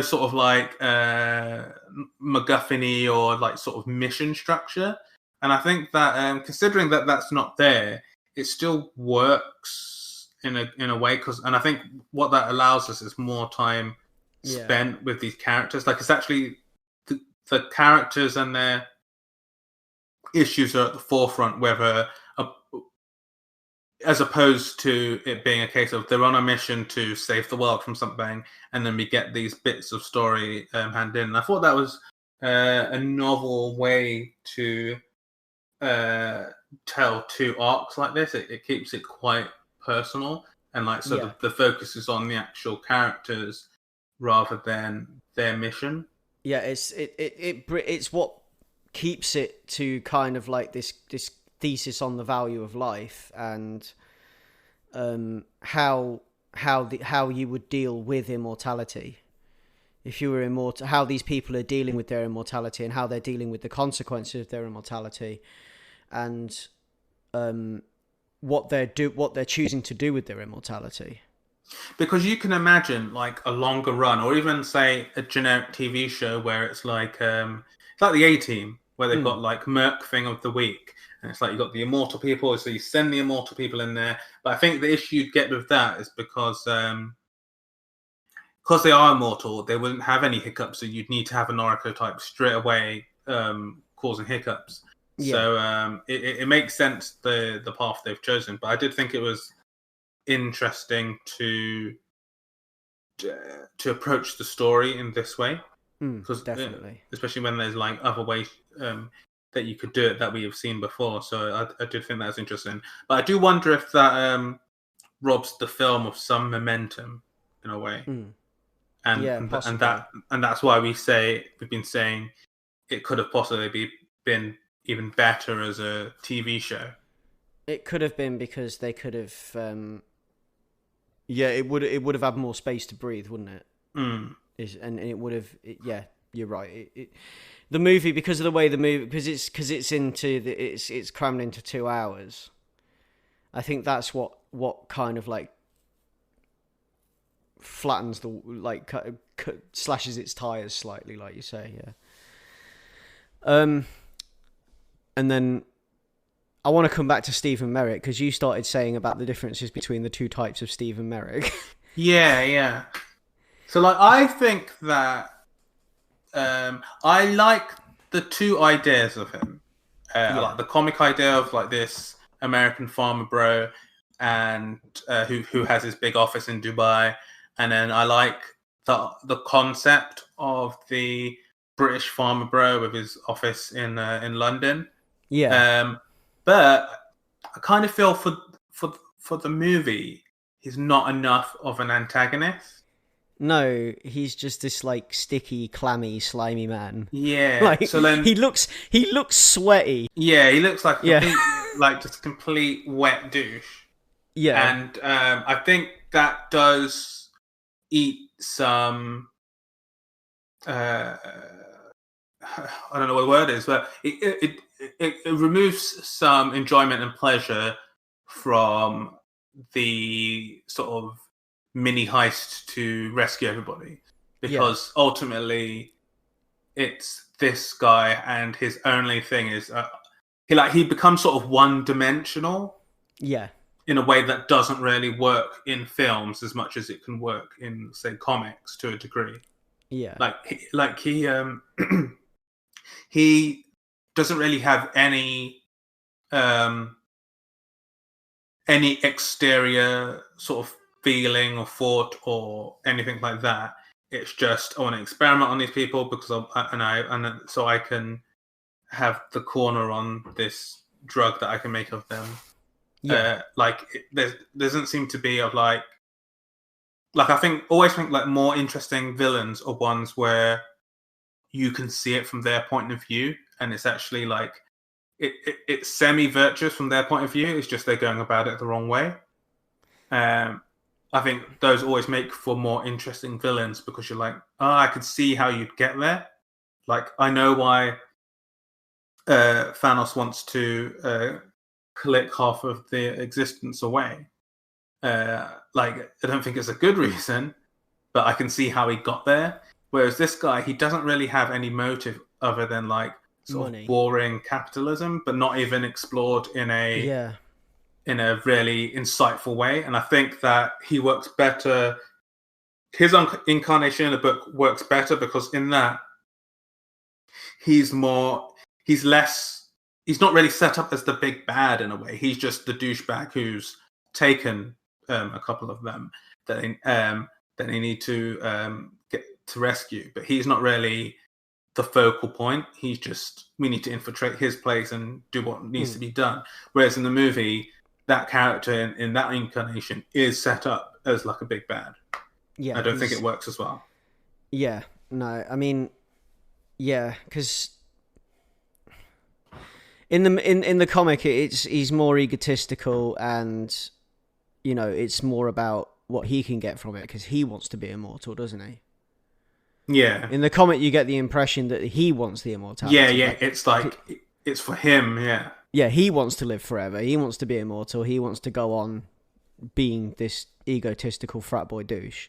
Speaker 2: sort of like MacGuffin-y or like sort of mission structure. And I think that considering that that's not there, it still works in a way. And I think what that allows us is more time spent with these characters. Like it's actually the characters and their issues are at the forefront, whether as opposed to it being a case of they're on a mission to save the world from something, and then we get these bits of story handed in. And I thought that was a novel way to tell two arcs like this. It keeps it quite personal, and like sort of the focus is on the actual characters rather than their mission.
Speaker 1: Yeah, it's what keeps it to kind of like this thesis on the value of life and how you would deal with immortality if you were immortal, how these people are dealing with their immortality and how they're dealing with the consequences of their immortality, and what they're choosing to do with their immortality.
Speaker 2: Because you can imagine like a longer run, or even say a generic TV show where it's like the A-Team, where they've got like Merc Thing of the Week, and it's like you've got the immortal people, so you send the immortal people in there. But I think the issue you'd get with that is because they are immortal, they wouldn't have any hiccups, so you'd need to have a Noriko type straight away causing hiccups. Yeah. So it makes sense the path they've chosen. But I did think it was interesting to approach the story in this way,
Speaker 1: because definitely,
Speaker 2: especially when there's like other ways that you could do it that we have seen before. So I did think that was interesting. But I do wonder if that robs the film of some momentum in a way, and that's why we've been saying it could have possibly been even better as a TV show.
Speaker 1: It could have been, because they could have. It would have had more space to breathe, wouldn't it? And it would have. You're right. The movie, because of the way the movie, because it's crammed into 2 hours. I think that's what kind of like flattens slashes its tires slightly, like you say, and then I want to come back to Stephen Merrick, because you started saying about the differences between the two types of Stephen Merrick.
Speaker 2: Yeah. So like, I think that I like the two ideas of him. Like the comic idea of like this American farmer bro, and who has his big office in Dubai, and then I like the concept of the British farmer bro with his office in London.
Speaker 1: Yeah.
Speaker 2: But I kind of feel for the movie, he's not enough of an antagonist.
Speaker 1: No, he's just this like sticky, clammy, slimy man.
Speaker 2: Yeah.
Speaker 1: Like,
Speaker 2: so then
Speaker 1: he looks sweaty.
Speaker 2: Yeah, he looks like like just complete wet douche.
Speaker 1: Yeah.
Speaker 2: And I think that does eat some. I don't know what the word is, but it removes some enjoyment and pleasure from the sort of mini heist to rescue everybody, because ultimately it's this guy, and his only thing is he becomes sort of one-dimensional.
Speaker 1: Yeah.
Speaker 2: In a way that doesn't really work in films as much as it can work in, say, comics to a degree.
Speaker 1: Yeah.
Speaker 2: He doesn't really have any exterior sort of feeling or thought or anything like that. It's just, I want to experiment on these people because so I can have the corner on this drug that I can make of them. Yeah. There doesn't seem to be of like I always think like more interesting villains are ones where you can see it from their point of view, and it's actually like it's semi-virtuous from their point of view. It's just they're going about it the wrong way. I think those always make for more interesting villains, because you're like, I could see how you'd get there. Like, I know why Thanos wants to click half of their existence away. Like, I don't think it's a good reason, but I can see how he got there. Whereas this guy, he doesn't really have any motive other than like sort
Speaker 1: Money.
Speaker 2: of boring capitalism, but not even explored in a really insightful way. And I think that he works better. His incarnation in the book works better because in that he's not really set up as the big bad in a way. He's just the douchebag who's taken a couple of them that they need to get to rescue. But he's not really the focal point. He's just, we need to infiltrate his place and do what needs to be done. Whereas in the movie, that character in that incarnation is set up as like a big bad.
Speaker 1: Yeah,
Speaker 2: I don't think it works as well.
Speaker 1: Yeah, no, I mean, yeah, because in the comic, he's more egotistical, and you know, it's more about what he can get from it because he wants to be immortal, doesn't he?
Speaker 2: Yeah.
Speaker 1: In the comic, you get the impression that he wants the immortality.
Speaker 2: Yeah. It's like it's for him. Yeah.
Speaker 1: Yeah, he wants to live forever. He wants to be immortal. He wants to go on being this egotistical frat boy douche.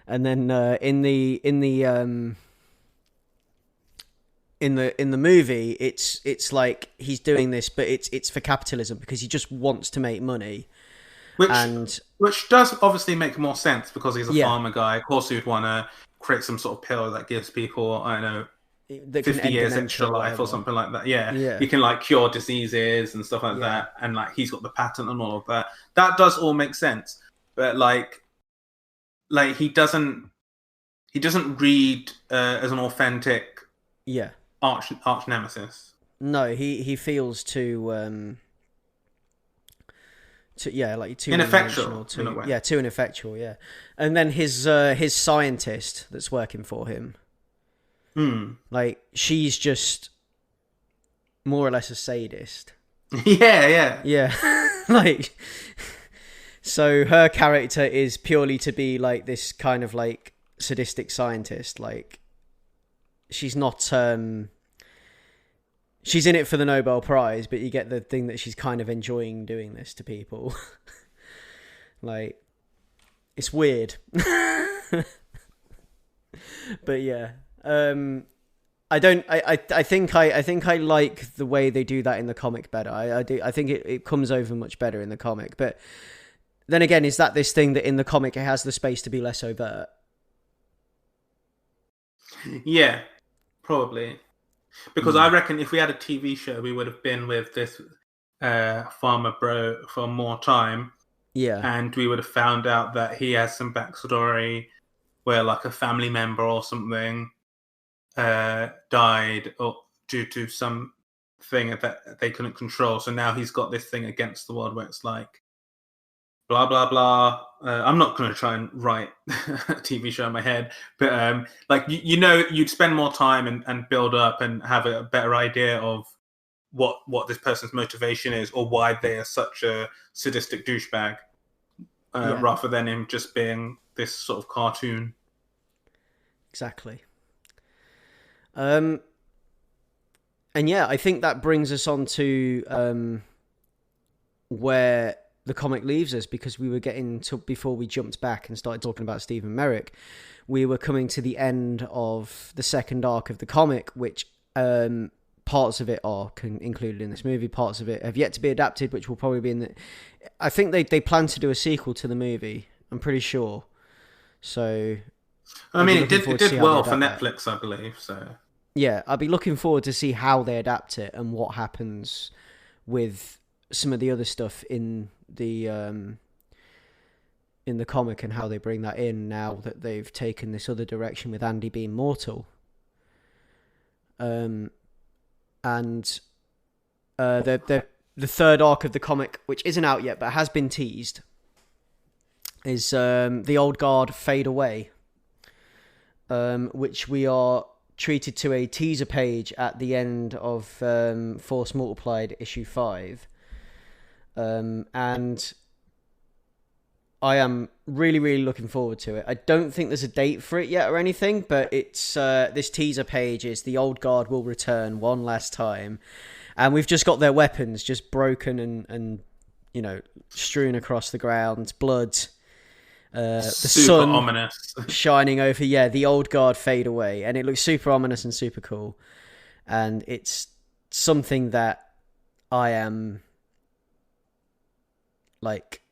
Speaker 1: And then in the movie, it's like he's doing this, but it's for capitalism because he just wants to make money.
Speaker 2: Which does obviously make more sense because he's a farmer guy. Of course, he'd want to create some sort of pill that gives people, I don't know, 50 years extra life or something like that. Yeah. You can like cure diseases and stuff like that. And like he's got the patent and all of that. That does all make sense. But like he doesn't read as an authentic arch nemesis.
Speaker 1: No, he feels too
Speaker 2: ineffectual,
Speaker 1: too ineffectual, yeah. And then his scientist that's working for him, like she's just more or less a sadist. Yeah. Like, so her character is purely to be like this kind of like sadistic scientist. Like, she's not she's in it for the Nobel Prize, but you get the thing that she's kind of enjoying doing this to people. Like, it's weird. But yeah, I think I like the way they do that in the comic better. I do. I think it comes over much better in the comic. But then again, is that this thing that in the comic it has the space to be less overt?
Speaker 2: Yeah, probably. Because I reckon if we had a TV show, we would have been with this farmer bro for more time.
Speaker 1: Yeah.
Speaker 2: And we would have found out that he has some backstory where like a family member or something died or due to some thing that they couldn't control. So now he's got this thing against the world where it's like, blah, blah, blah. I'm not going to try and write a TV show in my head, but like, you'd spend more time and build up and have a better idea of what this person's motivation is or why they are such a sadistic douchebag rather than him just being this sort of cartoon.
Speaker 1: Exactly. And yeah, I think that brings us on to where the comic leaves us, because we were getting to, before we jumped back and started talking about Stephen Merrick, we were coming to the end of the second arc of the comic, which parts of it are included in this movie, parts of it have yet to be adapted, which will probably be in the... I think they plan to do a sequel to the movie, I'm pretty sure. So...
Speaker 2: I mean, it did well for Netflix, I believe, so...
Speaker 1: Yeah, I'll be looking forward to see how they adapt it and what happens with some of the other stuff in the comic and how they bring that in now that they've taken this other direction with Andy being mortal. And the third arc of the comic, which isn't out yet but has been teased, is the Old Guard Fade Away, which we are treated to a teaser page at the end of Force Multiplied issue 5. And I am really, really looking forward to it. I don't think there's a date for it yet or anything, but it's this teaser page is the old guard will return one last time. And we've just got their weapons just broken and you know, strewn across the ground, blood, the
Speaker 2: super
Speaker 1: sun
Speaker 2: ominous.
Speaker 1: shining over. Yeah, the old guard fade away. And it looks super ominous and super cool. And it's something that I am like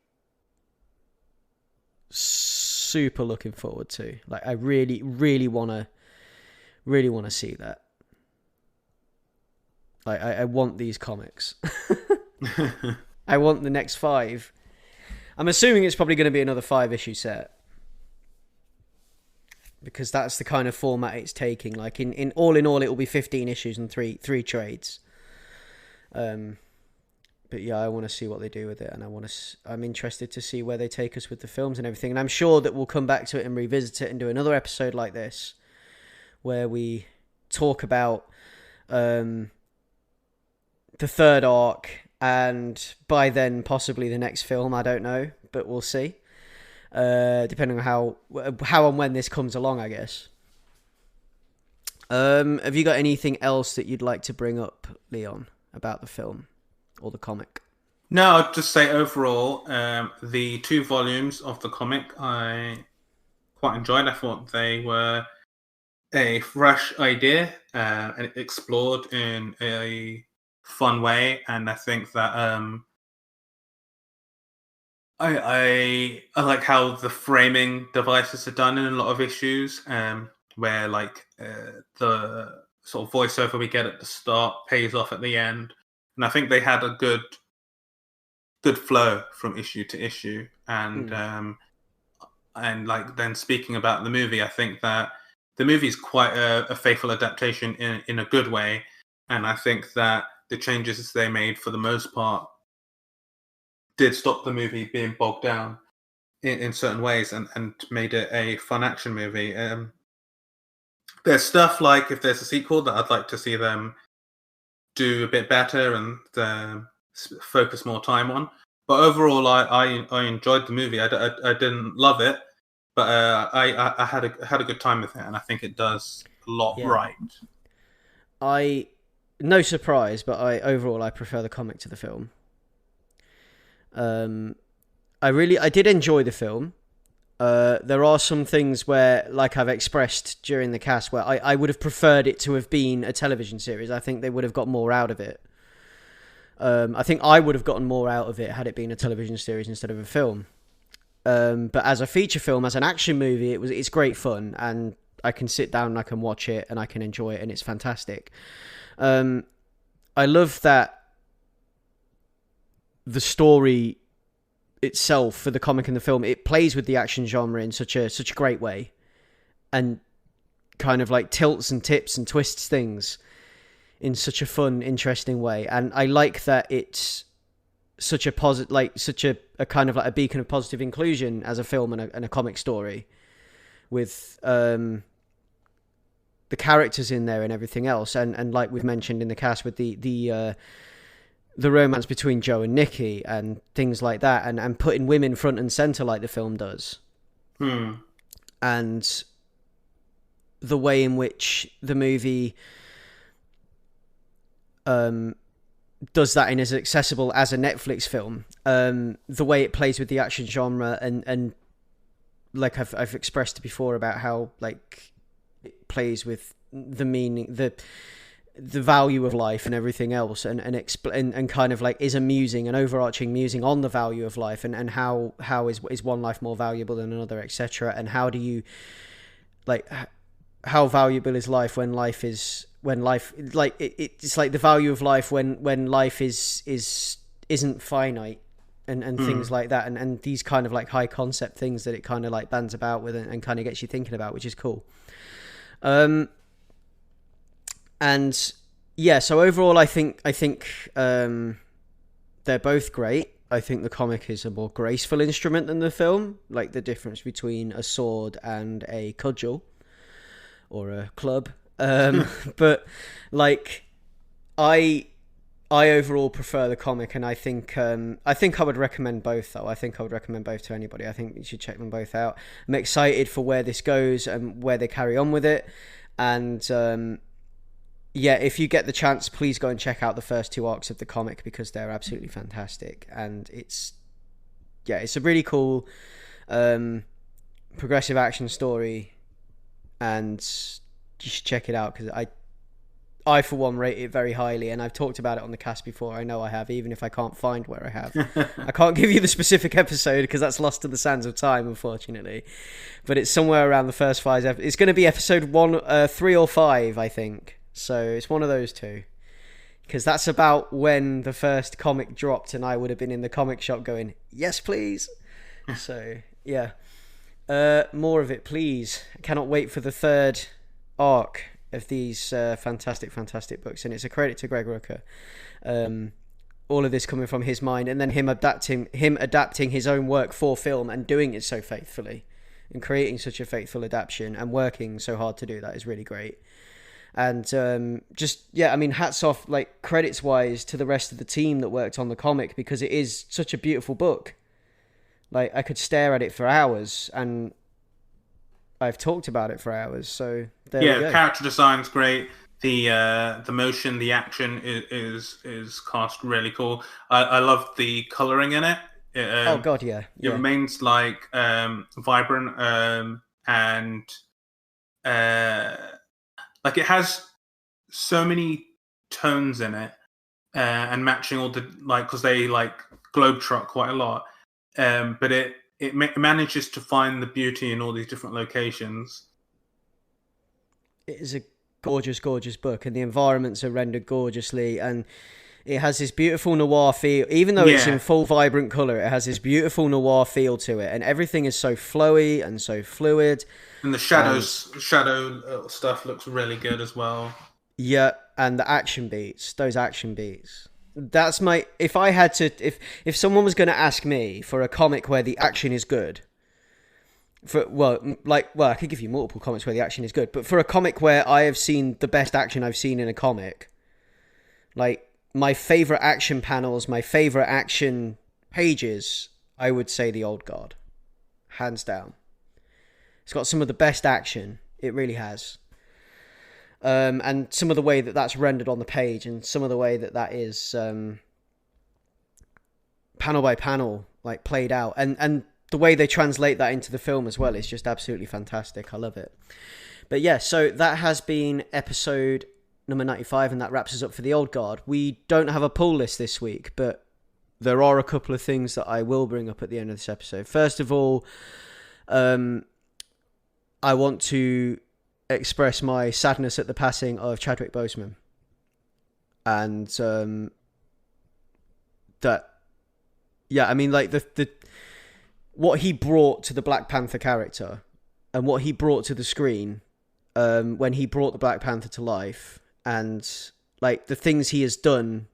Speaker 1: super looking forward to. Like I really, really want to see that. Like I want these comics. I want the next 5. I'm assuming it's probably going to be another 5-issue set. Because that's the kind of format it's taking. Like in all, it will be 15 issues and three trades. But yeah, I want to see what they do with it, and I'm interested to see where they take us with the films and everything. And I'm sure that we'll come back to it and revisit it and do another episode like this, where we talk about the 3rd arc, and by then possibly the next film. I don't know, but we'll see. Depending on how and when this comes along, I guess. Have you got anything else that you'd like to bring up, Leon, about the film or the comic?
Speaker 2: No, I'd just say overall, the 2 volumes of the comic I quite enjoyed. I thought they were a fresh idea and explored in a fun way, and I think that I like how the framing devices are done in a lot of issues, where like the sort of voiceover we get at the start pays off at the end, and I think they had a good flow from issue to issue, and like then speaking about the movie, I think that the movie is quite a faithful adaptation in a good way, and I think that the changes they made for the most part did stop the movie being bogged down in certain ways, and made it a fun action movie. There's stuff like, if there's a sequel, that I'd like to see them do a bit better and focus more time on. But overall, I enjoyed the movie. I didn't love it, but I had a good time with it, and I think it does a lot right.
Speaker 1: No surprise, but overall I prefer the comic to the film. I did enjoy the film. There are some things where, like I've expressed during the cast, where I would have preferred it to have been a television series. I think they would have got more out of it. I think I would have gotten more out of it had it been a television series instead of a film. But as a feature film, as an action movie, it's great fun, and I can sit down and I can watch it and I can enjoy it, and it's fantastic. I love that the story itself for the comic and the film, it plays with the action genre in such a great way, and kind of like tilts and tips and twists things in such a fun, interesting way. And I like that it's such a positive, like such a kind of like a beacon of positive inclusion as a film and a comic story, with the characters in there and everything else, and like we've mentioned in the cast, with the romance between Joe and Nikki and things like that, and putting women front and center like the film does. And the way in which the movie does that in as accessible as a Netflix film, the way it plays with the action genre, and like I've expressed before about how like it plays with the meaning, the value of life and everything else, and kind of like is a musing, an overarching musing on the value of life, and how is one life more valuable than another, etc. And how do you, like, how valuable is life when life like it's like the value of life when life isn't finite, and things like that, and these kind of like high concept things that it kind of like bands about with, and kind of gets you thinking about, which is cool. And yeah, so overall, I think they're both great. I think the comic is a more graceful instrument than the film, like the difference between a sword and a cudgel or a club. But like, I I overall prefer the comic, and I think I would recommend both. Though I think I would recommend both to anybody. I think you should check them both out. I'm excited for where this goes and where they carry on with it. And yeah, if you get the chance, please go and check out the first 2 arcs of the comic because they're absolutely fantastic. And it's a really cool progressive action story, and you should check it out because I for one rate it very highly, and I've talked about it on the cast before. I know I have, even if I can't find where I have. I can't give you the specific episode because that's lost to the sands of time, unfortunately. But it's somewhere around the first 5 episodes. It's going to be episode 3 or 5, I think. So it's one of those two. Because that's about when the first comic dropped, and I would have been in the comic shop going, yes, please. So, yeah. More of it, please. I cannot wait for the 3rd arc of these fantastic books. And it's a credit to Greg Rucka. All of this coming from his mind, and then him adapting his own work for film and doing it so faithfully and creating such a faithful adaptation and working so hard to do that is really great. And hats off, like, credits wise, to the rest of the team that worked on the comic, because it is such a beautiful book. Like, I could stare at it for hours, and I've talked about it for hours. So there we go.
Speaker 2: Yeah, character design's great. The motion, the action is cast really cool. I love the coloring in it.
Speaker 1: Oh god, yeah.
Speaker 2: It remains like vibrant and like it has so many tones in it, and matching all the, like, because they like globetrot quite a lot, but it manages to find the beauty in all these different locations.
Speaker 1: It is a gorgeous book, and the environments are rendered gorgeously, and it has this beautiful noir feel. Even though it's in full vibrant colour, it has this beautiful noir feel to it, and everything is so flowy and so fluid. And the shadow
Speaker 2: stuff looks really good as well.
Speaker 1: Yeah, and the action beats, that's my, if someone was going to ask me for a comic where the action is good, I could give you multiple comics where the action is good, but for a comic where I have seen the best action I've seen in a comic, like my favourite action panels, my favourite action pages, I would say The Old Guard. Hands down. It's got some of the best action. It really has. And some of the way that that's rendered on the page, and some of the way that is panel by panel, like, played out. And the way they translate that into the film as well is just absolutely fantastic. I love it. But yeah, so that has been episode number 95, and that wraps us up for The Old Guard. We don't have a pull list this week, but there are a couple of things that I will bring up at the end of this episode. First of all, I want to express my sadness at the passing of Chadwick Boseman. And the what he brought to the Black Panther character and what he brought to the screen when he brought the Black Panther to life, and like the things he has done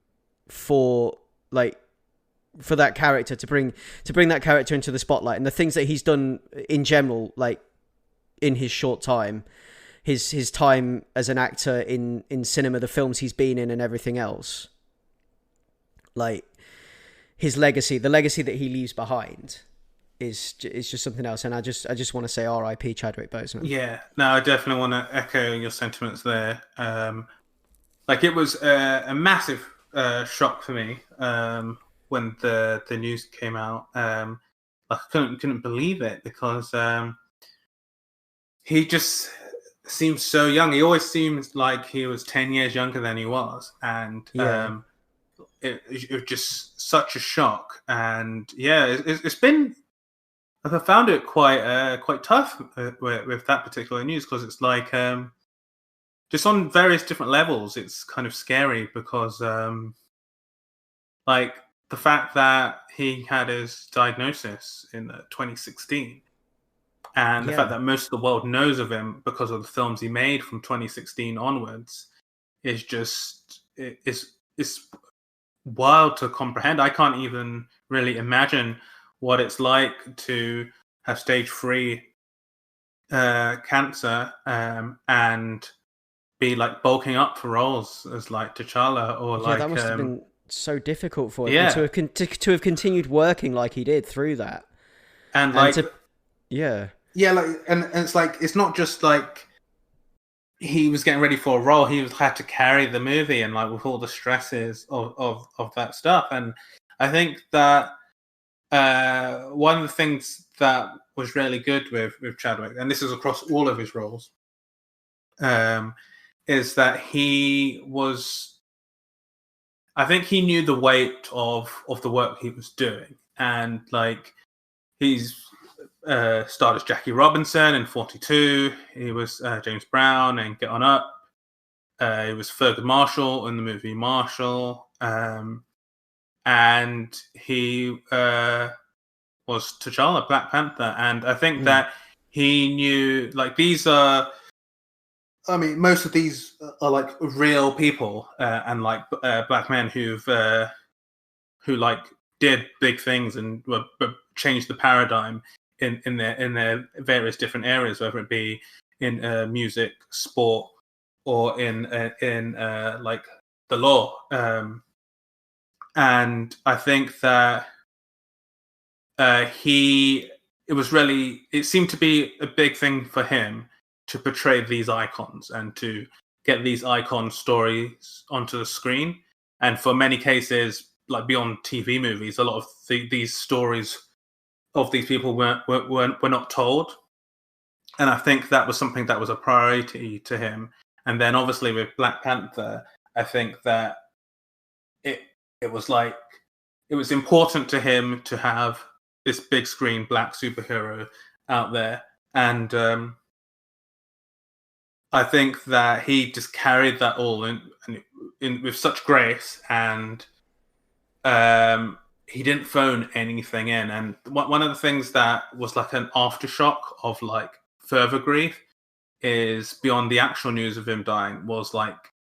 Speaker 1: for that character, to bring that character into the spotlight, and the things that he's done in general, like in his short time, his time as an actor in cinema, the films he's been in and everything else, like his legacy, the legacy that he leaves behind is just something else. And I just want to say R.I.P. Chadwick Boseman.
Speaker 2: Yeah, no, I definitely want to echo your sentiments there. Like, it was a massive shock for me when the news came out. I couldn't believe it, because he just seems so young. He always seems like he was 10 years younger than he was, and it was just such a shock. And yeah, it's been, I found it quite tough with that particular news, because it's like just on various different levels, it's kind of scary, because like the fact that he had his diagnosis in 2016, and the fact that most of the world knows of him because of the films he made from 2016 onwards is just, it's wild to comprehend. I can't even really imagine what it's like to have stage 3 cancer and be like bulking up for roles as like T'Challa or like
Speaker 1: that must have been so difficult for him.
Speaker 2: Yeah.
Speaker 1: And to have continued working like he did through that.
Speaker 2: And like
Speaker 1: yeah,
Speaker 2: like and it's like it's not just like he was getting ready for a role, he had to carry the movie and like with all the stresses of that stuff. And I think that one of the things that was really good with Chadwick, and this is across all of his roles, is that I think he knew the weight of the work he was doing. And like he's starred as Jackie Robinson in 42. He was James Brown in Get On Up. He was Thurgood Marshall in the movie Marshall. And he was T'Challa, Black Panther. And I think that he knew, like, these are... I mean, most of these are like real people and like black men who like did big things and changed the paradigm in their various different areas, whether it be in music, sport, or in like the law. And I think that it seemed to be a big thing for him to portray these icons and to get these icon stories onto the screen. And for many cases, like beyond TV movies, a lot of these stories of these people were not told. And I think that was something that was a priority to him. And then obviously with Black Panther, I think that it was important to him to have this big screen black superhero out there. And I think that he just carried that all in with such grace, and he didn't phone anything in. And one of the things that was like an aftershock of like further grief is, beyond the actual news of him dying, was like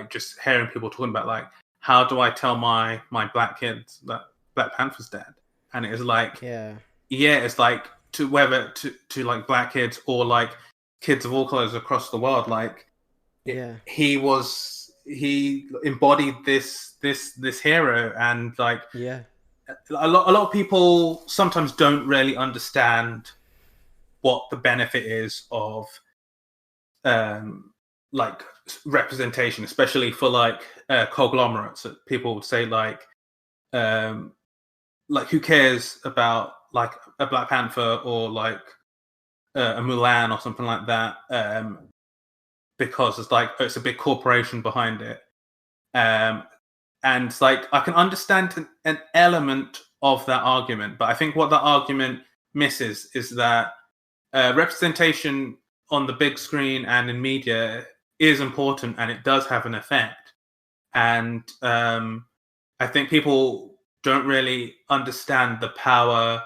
Speaker 2: just hearing people talking about like, how do I tell my black kids that Black Panther's dead? And it is like, it's like to whether to like black kids or like kids of all colors across the world, like he embodied this hero. And like a lot of people sometimes don't really understand what the benefit is of like representation, especially for like conglomerates. That people would say like who cares about like a Black Panther or like a Mulan or something like that, because it's like it's a big corporation behind it. And it's like I can understand an element of that argument, but I think what that argument misses is that representation on the big screen and in media is important, and it does have an effect. And I think people don't really understand the power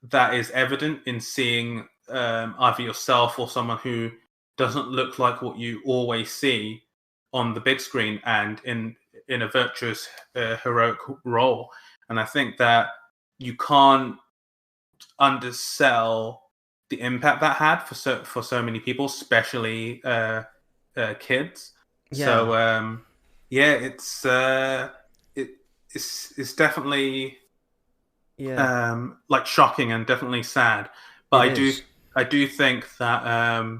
Speaker 2: that is evident in seeing either yourself or someone who doesn't look like what you always see on the big screen and in a virtuous, heroic role. And I think that you can't undersell the impact that had for so many people, especially kids. So it's definitely like shocking and definitely sad. But I do think that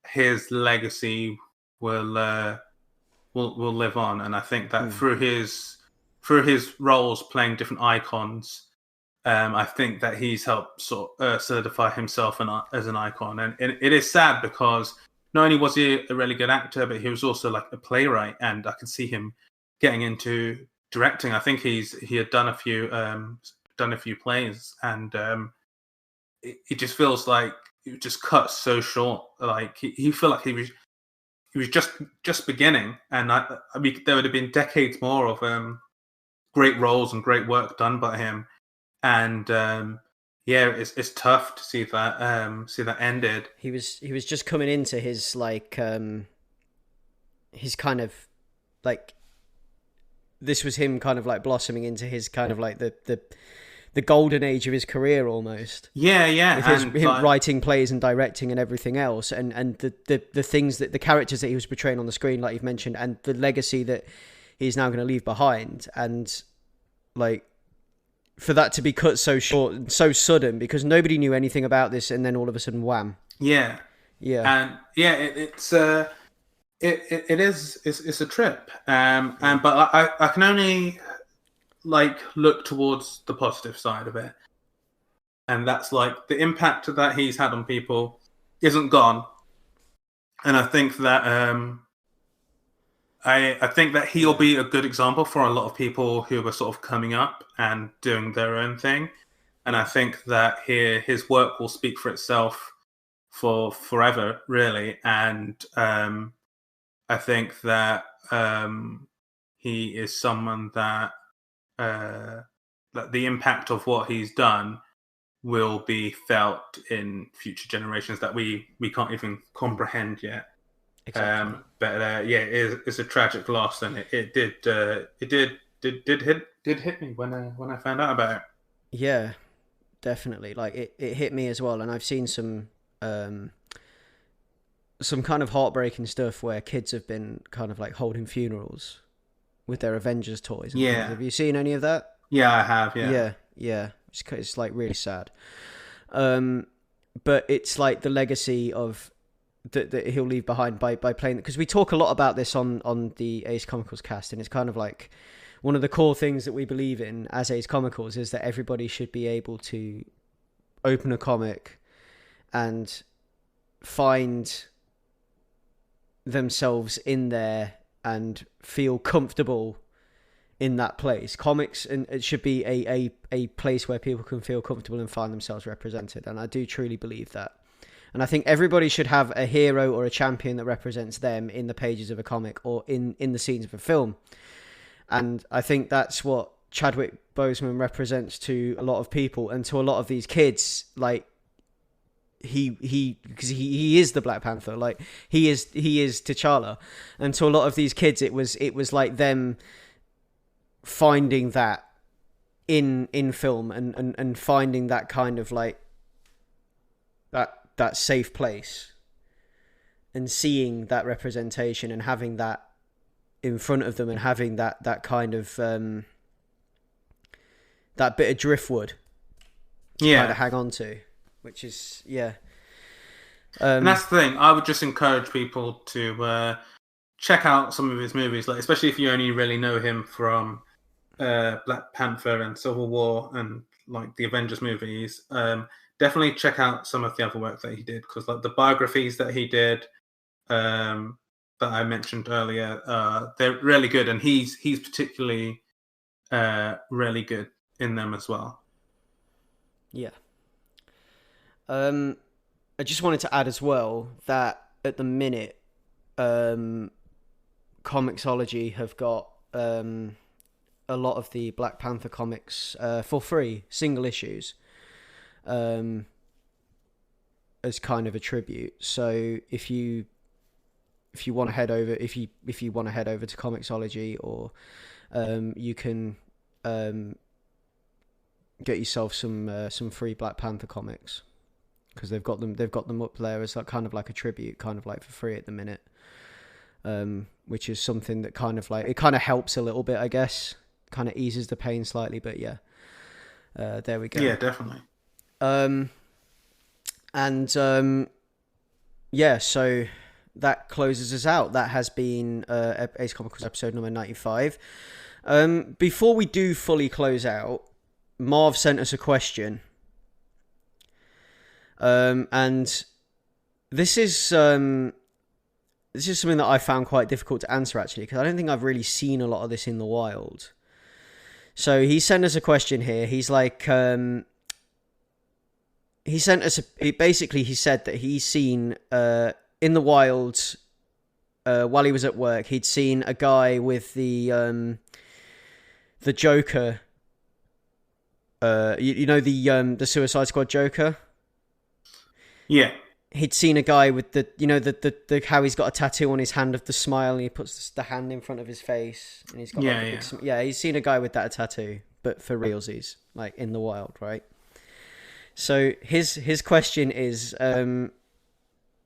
Speaker 2: his legacy will live on, and I think that through his roles playing different icons, I think that he's helped solidify himself as an icon. And it is sad because not only was he a really good actor, but he was also like a playwright, and I could see him getting into directing. I think he had done a few plays, and it just feels like it just cut so short. Like he felt like he was just beginning, and I mean there would have been decades more of great roles and great work done by him. And it's tough to see that ended.
Speaker 1: He was just coming into his like his kind of like, this was him kind of like blossoming into his kind of like the the golden age of his career almost.
Speaker 2: Yeah.
Speaker 1: With him writing plays and directing and everything else, and the things that the characters that he was portraying on the screen, like you've mentioned, and the legacy that he's now going to leave behind, and like for that to be cut so short and so sudden because nobody knew anything about this, and then all of a sudden, wham!
Speaker 2: Yeah, and it's a trip, but I can only like look towards the positive side of it, and that's like the impact that he's had on people isn't gone, and I think that I think that he'll be a good example for a lot of people who are sort of coming up and doing their own thing, and I think that his work will speak for itself for forever, really, and I think that he is someone that the impact of what he's done will be felt in future generations that we can't even comprehend yet. Exactly. It's a tragic loss, and it did hit me when I found out about it.
Speaker 1: Yeah, definitely. Like it hit me as well, and I've seen some kind of heartbreaking stuff where kids have been kind of like holding funerals with their Avengers toys. And things. Have you seen any of that?
Speaker 2: Yeah, I have.
Speaker 1: Yeah. It's like really sad. But it's like the legacy of that he'll leave behind by playing, because we talk a lot about this on the Ace Comicals cast, and it's kind of like one of the core things that we believe in as Ace Comicals is that everybody should be able to open a comic and find themselves in there and feel comfortable in that place. Comics, and it should be a place where people can feel comfortable and find themselves represented, and I do truly believe that. And I think everybody should have a hero or a champion that represents them in the pages of a comic or in the scenes of a film. And I think that's what Chadwick Boseman represents to a lot of people and to a lot of these kids. Like because he is the Black Panther, like he is T'Challa, and to a lot of these kids it was like them finding that in film and finding that kind of like that safe place and seeing that representation and having that in front of them and having that kind of that bit of driftwood to kind of hang on to, which is
Speaker 2: and that's the thing. I would just encourage people to check out some of his movies, like especially if you only really know him from Black Panther and Civil War and like the Avengers movies. Definitely check out some of the other work that he did, because like the biographies that he did that I mentioned earlier, they're really good, and he's particularly really good in them as well.
Speaker 1: Yeah. I just wanted to add as well that at the minute, Comixology have got a lot of the Black Panther comics for free, single issues, as kind of a tribute. So if you want to head over, if you want to head over to Comixology, or you can get yourself some free Black Panther comics, because they've got them up there as like, kind of like a tribute, kind of like for free at the minute, which is something that kind of like, it kind of helps a little bit, I guess, kind of eases the pain slightly. But there we go.
Speaker 2: Yeah, definitely.
Speaker 1: So that closes us out. That has been Ace Comicals episode number 95. Before we do fully close out, Marv sent us a question. And this is something that I found quite difficult to answer, actually, because I don't think I've really seen a lot of this in the wild. So he sent us a question here. He's like, he sent us basically he said that he's seen in the wild while he was at work, he'd seen a guy with the Joker, the Suicide Squad Joker.
Speaker 2: Yeah.
Speaker 1: He'd seen a guy with the how he's got a tattoo on his hand of the smile, and he puts the hand in front of his face, and he's got he's seen a guy with that tattoo, but for realsies, like in the wild, right? So his question is,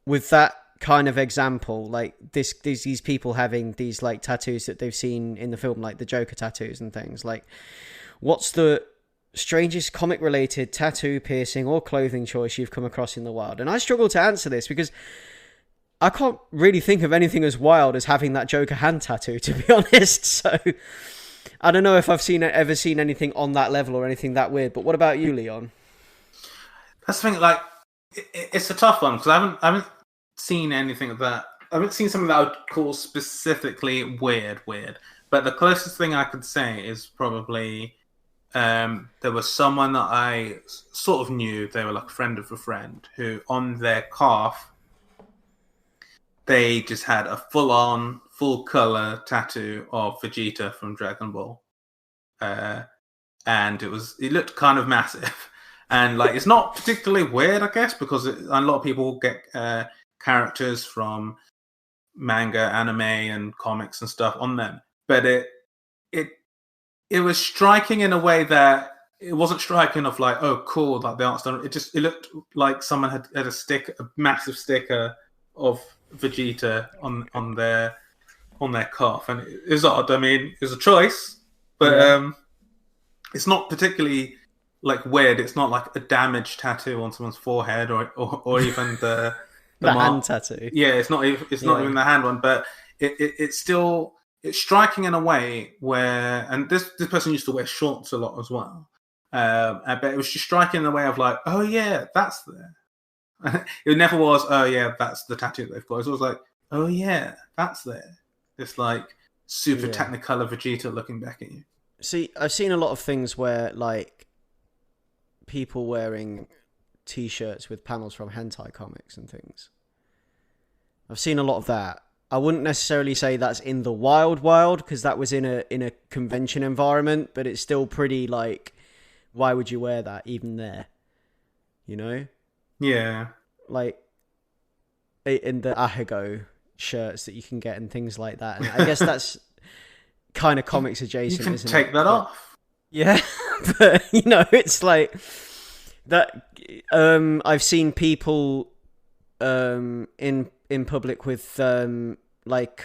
Speaker 1: with that kind of example, like these people having these like tattoos that they've seen in the film, like the Joker tattoos and things, like what's the strangest comic related tattoo, piercing or clothing choice you've come across in the wild? And I struggle to answer this because I can't really think of anything as wild as having that Joker hand tattoo, to be honest. So I don't know if I've ever seen anything on that level or anything that weird. But what about you, Leon?
Speaker 2: That's the thing. Like, it's a tough one because I haven't seen anything of that. I haven't seen something that I would call specifically weird. But the closest thing I could say is probably there was someone that I sort of knew. They were like a friend of a friend who, on their calf, they just had a full-on, full-color tattoo of Vegeta from Dragon Ball, and it looked kind of massive. And like, it's not particularly weird, I guess, because a lot of people get characters from manga, anime, and comics and stuff on them. But it was striking in a way that it wasn't striking of like, oh, cool, like the art's done. It looked like someone had a massive sticker of Vegeta on their calf, and it was odd. I mean, it was a choice, but it's not particularly like weird. It's not like a damaged tattoo on someone's forehead or even the
Speaker 1: hand tattoo.
Speaker 2: Yeah, it's not even the hand one, but it's still striking in a way where, and this person used to wear shorts a lot as well, but it was just striking in a way of like, oh yeah, that's there. It never was, oh yeah, that's the tattoo they've got. It was like, oh yeah, that's there. It's like super Technicolor Vegeta looking back at you.
Speaker 1: See, I've seen a lot of things where like people wearing t-shirts with panels from hentai comics and things. I've seen a lot of that. I wouldn't necessarily say that's in the wild because that was in a convention environment, but it's still pretty like, why would you wear that even there? You know?
Speaker 2: Yeah.
Speaker 1: Like in the Ahigo shirts that you can get and things like that. And I guess that's kind of comics adjacent,
Speaker 2: isn't it? You can take that off.
Speaker 1: Yeah. But, you know, it's like that. I've seen people in public with like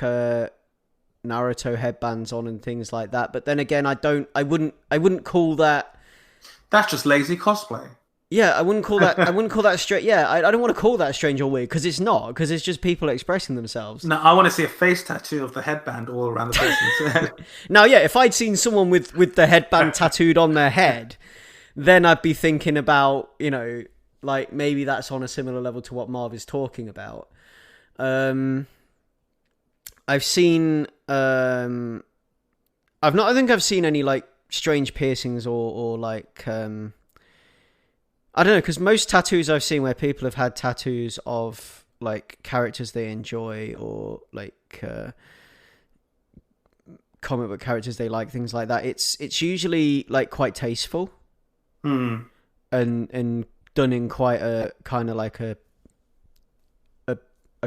Speaker 1: Naruto headbands on and things like that. But then again, I wouldn't call that.
Speaker 2: That's just lazy cosplay.
Speaker 1: Yeah, I wouldn't call that straight. Yeah, I don't want to call that strange or weird because it's not. Because it's just people expressing themselves.
Speaker 2: No, I want to see a face tattoo of the headband all around the person's head.
Speaker 1: Now, yeah, if I'd seen someone with the headband tattooed on their head, then I'd be thinking about, you know, like maybe that's on a similar level to what Marv is talking about. I've seen. I think I've seen any like strange piercings or like. I don't know, because most tattoos I've seen where people have had tattoos of like characters they enjoy or like comic book characters they like, things like that. It's usually like quite tasteful, and done in quite a kind of like a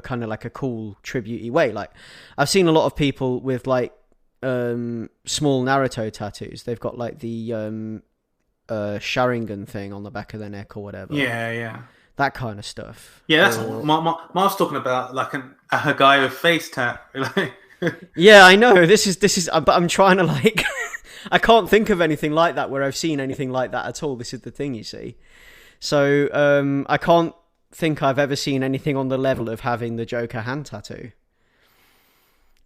Speaker 1: kind of like a cool tribute-y way. Like I've seen a lot of people with like small Naruto tattoos. They've got like the Sharingan thing on the back of their neck or whatever.
Speaker 2: Yeah.
Speaker 1: That kind of stuff.
Speaker 2: Yeah, that's Mark's talking about, like a Hagayo face tat.
Speaker 1: Yeah, I know. This is. But I'm trying to like. I can't think of anything like that where I've seen anything like that at all. This is the thing, you see. So I can't think I've ever seen anything on the level of having the Joker hand tattoo.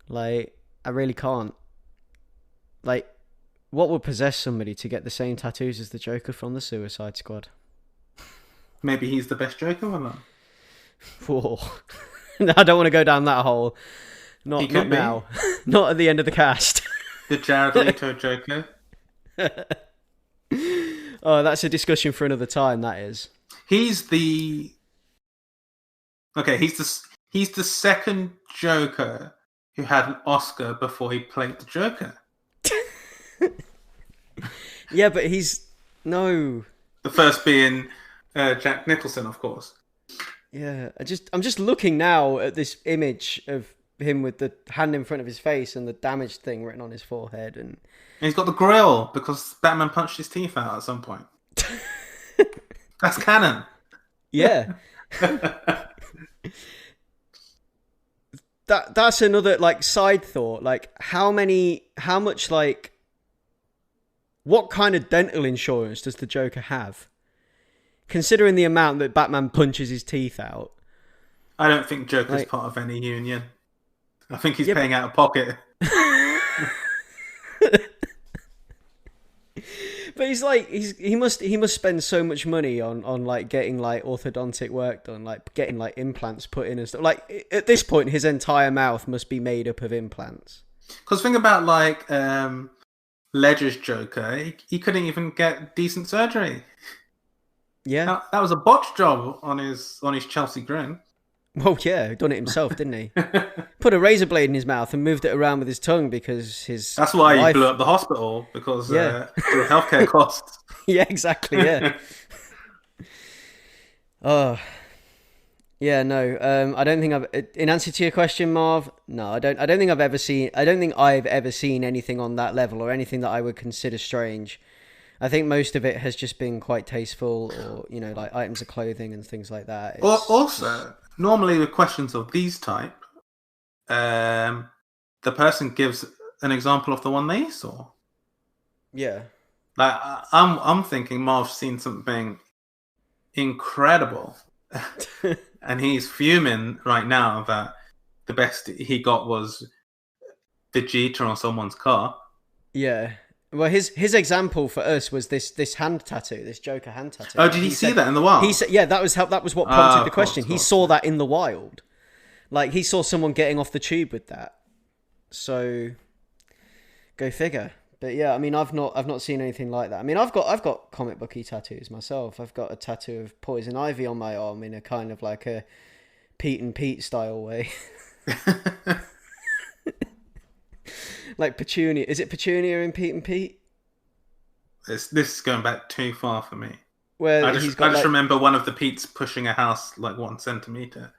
Speaker 1: Like, I really can't. Like, what would possess somebody to get the same tattoos as the Joker from the Suicide Squad?
Speaker 2: Maybe he's the best Joker or not?
Speaker 1: Whoa. I don't want to go down that hole. Not now. Not at the end of the cast.
Speaker 2: The Jared Leto Joker.
Speaker 1: Oh, that's a discussion for another time, that is.
Speaker 2: He's the second Joker who had an Oscar before he played the Joker.
Speaker 1: Yeah, but no.
Speaker 2: The first being Jack Nicholson, of course.
Speaker 1: Yeah, I'm just looking now at this image of him with the hand in front of his face and the damaged thing written on his forehead, and
Speaker 2: he's got the grill because Batman punched his teeth out at some point. That's canon.
Speaker 1: Yeah. That's another like side thought. Like what kind of dental insurance does the Joker have? Considering the amount that Batman punches his teeth out.
Speaker 2: I don't think Joker's part of any union. I think he's paying out of pocket.
Speaker 1: But he's like he must spend so much money on like getting like orthodontic work done, like getting like implants put in and stuff. Like at this point, his entire mouth must be made up of implants.
Speaker 2: Because think about like Ledger's Joker, he couldn't even get decent surgery.
Speaker 1: Yeah,
Speaker 2: that was a botch job on his Chelsea grin.
Speaker 1: Well, yeah, done it himself, didn't he? Put a razor blade in his mouth and moved it around with his tongue because his
Speaker 2: That's why he blew up the hospital, because the healthcare costs.
Speaker 1: Yeah, exactly, yeah. Oh. Yeah, no. I don't think in answer to your question, Marv, no, I don't think I've ever seen anything on that level or anything that I would consider strange. I think most of it has just been quite tasteful, or, you know, like items of clothing and things like that.
Speaker 2: Also, normally with questions of these type, the person gives an example of the one they saw.
Speaker 1: Yeah.
Speaker 2: Like I'm thinking Marv's seen something incredible, and he's fuming right now that the best he got was the Jeter on someone's car.
Speaker 1: Yeah. Well, his example for us was this hand tattoo, this Joker hand tattoo.
Speaker 2: Oh, did he see that in the wild?
Speaker 1: He said, yeah, that was what prompted the question. He saw that in the wild, like he saw someone getting off the tube with that. So, go figure. But yeah, I mean, I've not seen anything like that. I mean, I've got comic booky tattoos myself. I've got a tattoo of Poison Ivy on my arm in a kind of like a Pete and Pete style way. Like Petunia. Is it Petunia in Pete and Pete?
Speaker 2: This is going back too far for me.
Speaker 1: Where
Speaker 2: I just remember one of the Pete's pushing a house like 1 centimeter.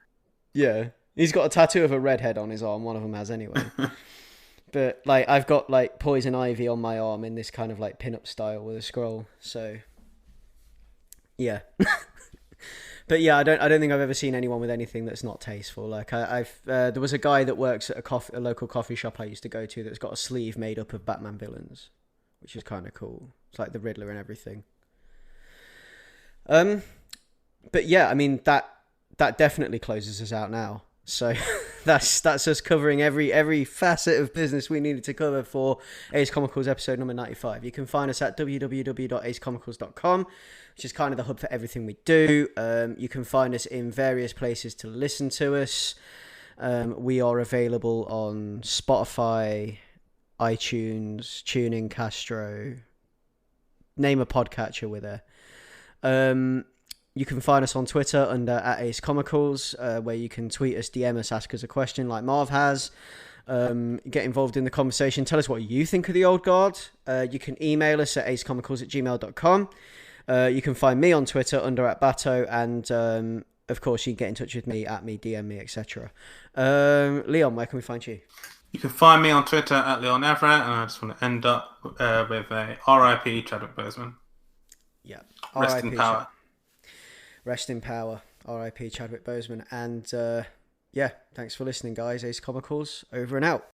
Speaker 1: Yeah. He's got a tattoo of a redhead on his arm. One of them has anyway. But like I've got like Poison Ivy on my arm in this kind of like pin-up style with a scroll. So yeah. But yeah, I don't think I've ever seen anyone with anything that's not tasteful. Like there was a guy that works at a local coffee shop I used to go to that's got a sleeve made up of Batman villains, which is kind of cool. It's like the Riddler and everything. But yeah, I mean that definitely closes us out now. So that's us covering every facet of business we needed to cover for Ace Comicals episode number 95. You can find us at www.acecomicals.com, which is kind of the hub for everything we do. You can find us in various places to listen to us. We are available on Spotify, iTunes, TuneIn, Castro. Name a podcatcher, we're there. You can find us on Twitter under @AceComicals, where you can tweet us, DM us, ask us a question like Marv has. Get involved in the conversation. Tell us what you think of the old guard. You can email us at acecomicals@gmail.com. You can find me on Twitter under @Bato, and of course you can get in touch with me at me, DM me, etc. Leon, where can we find you?
Speaker 2: You can find me on Twitter at Leon Everett, and I just want to end up with a RIP Chadwick Boseman.
Speaker 1: Yeah.
Speaker 2: Rest in power.
Speaker 1: Rest in power, R.I.P. Chadwick Boseman. And yeah, thanks for listening, guys. Ace Comicals, over and out.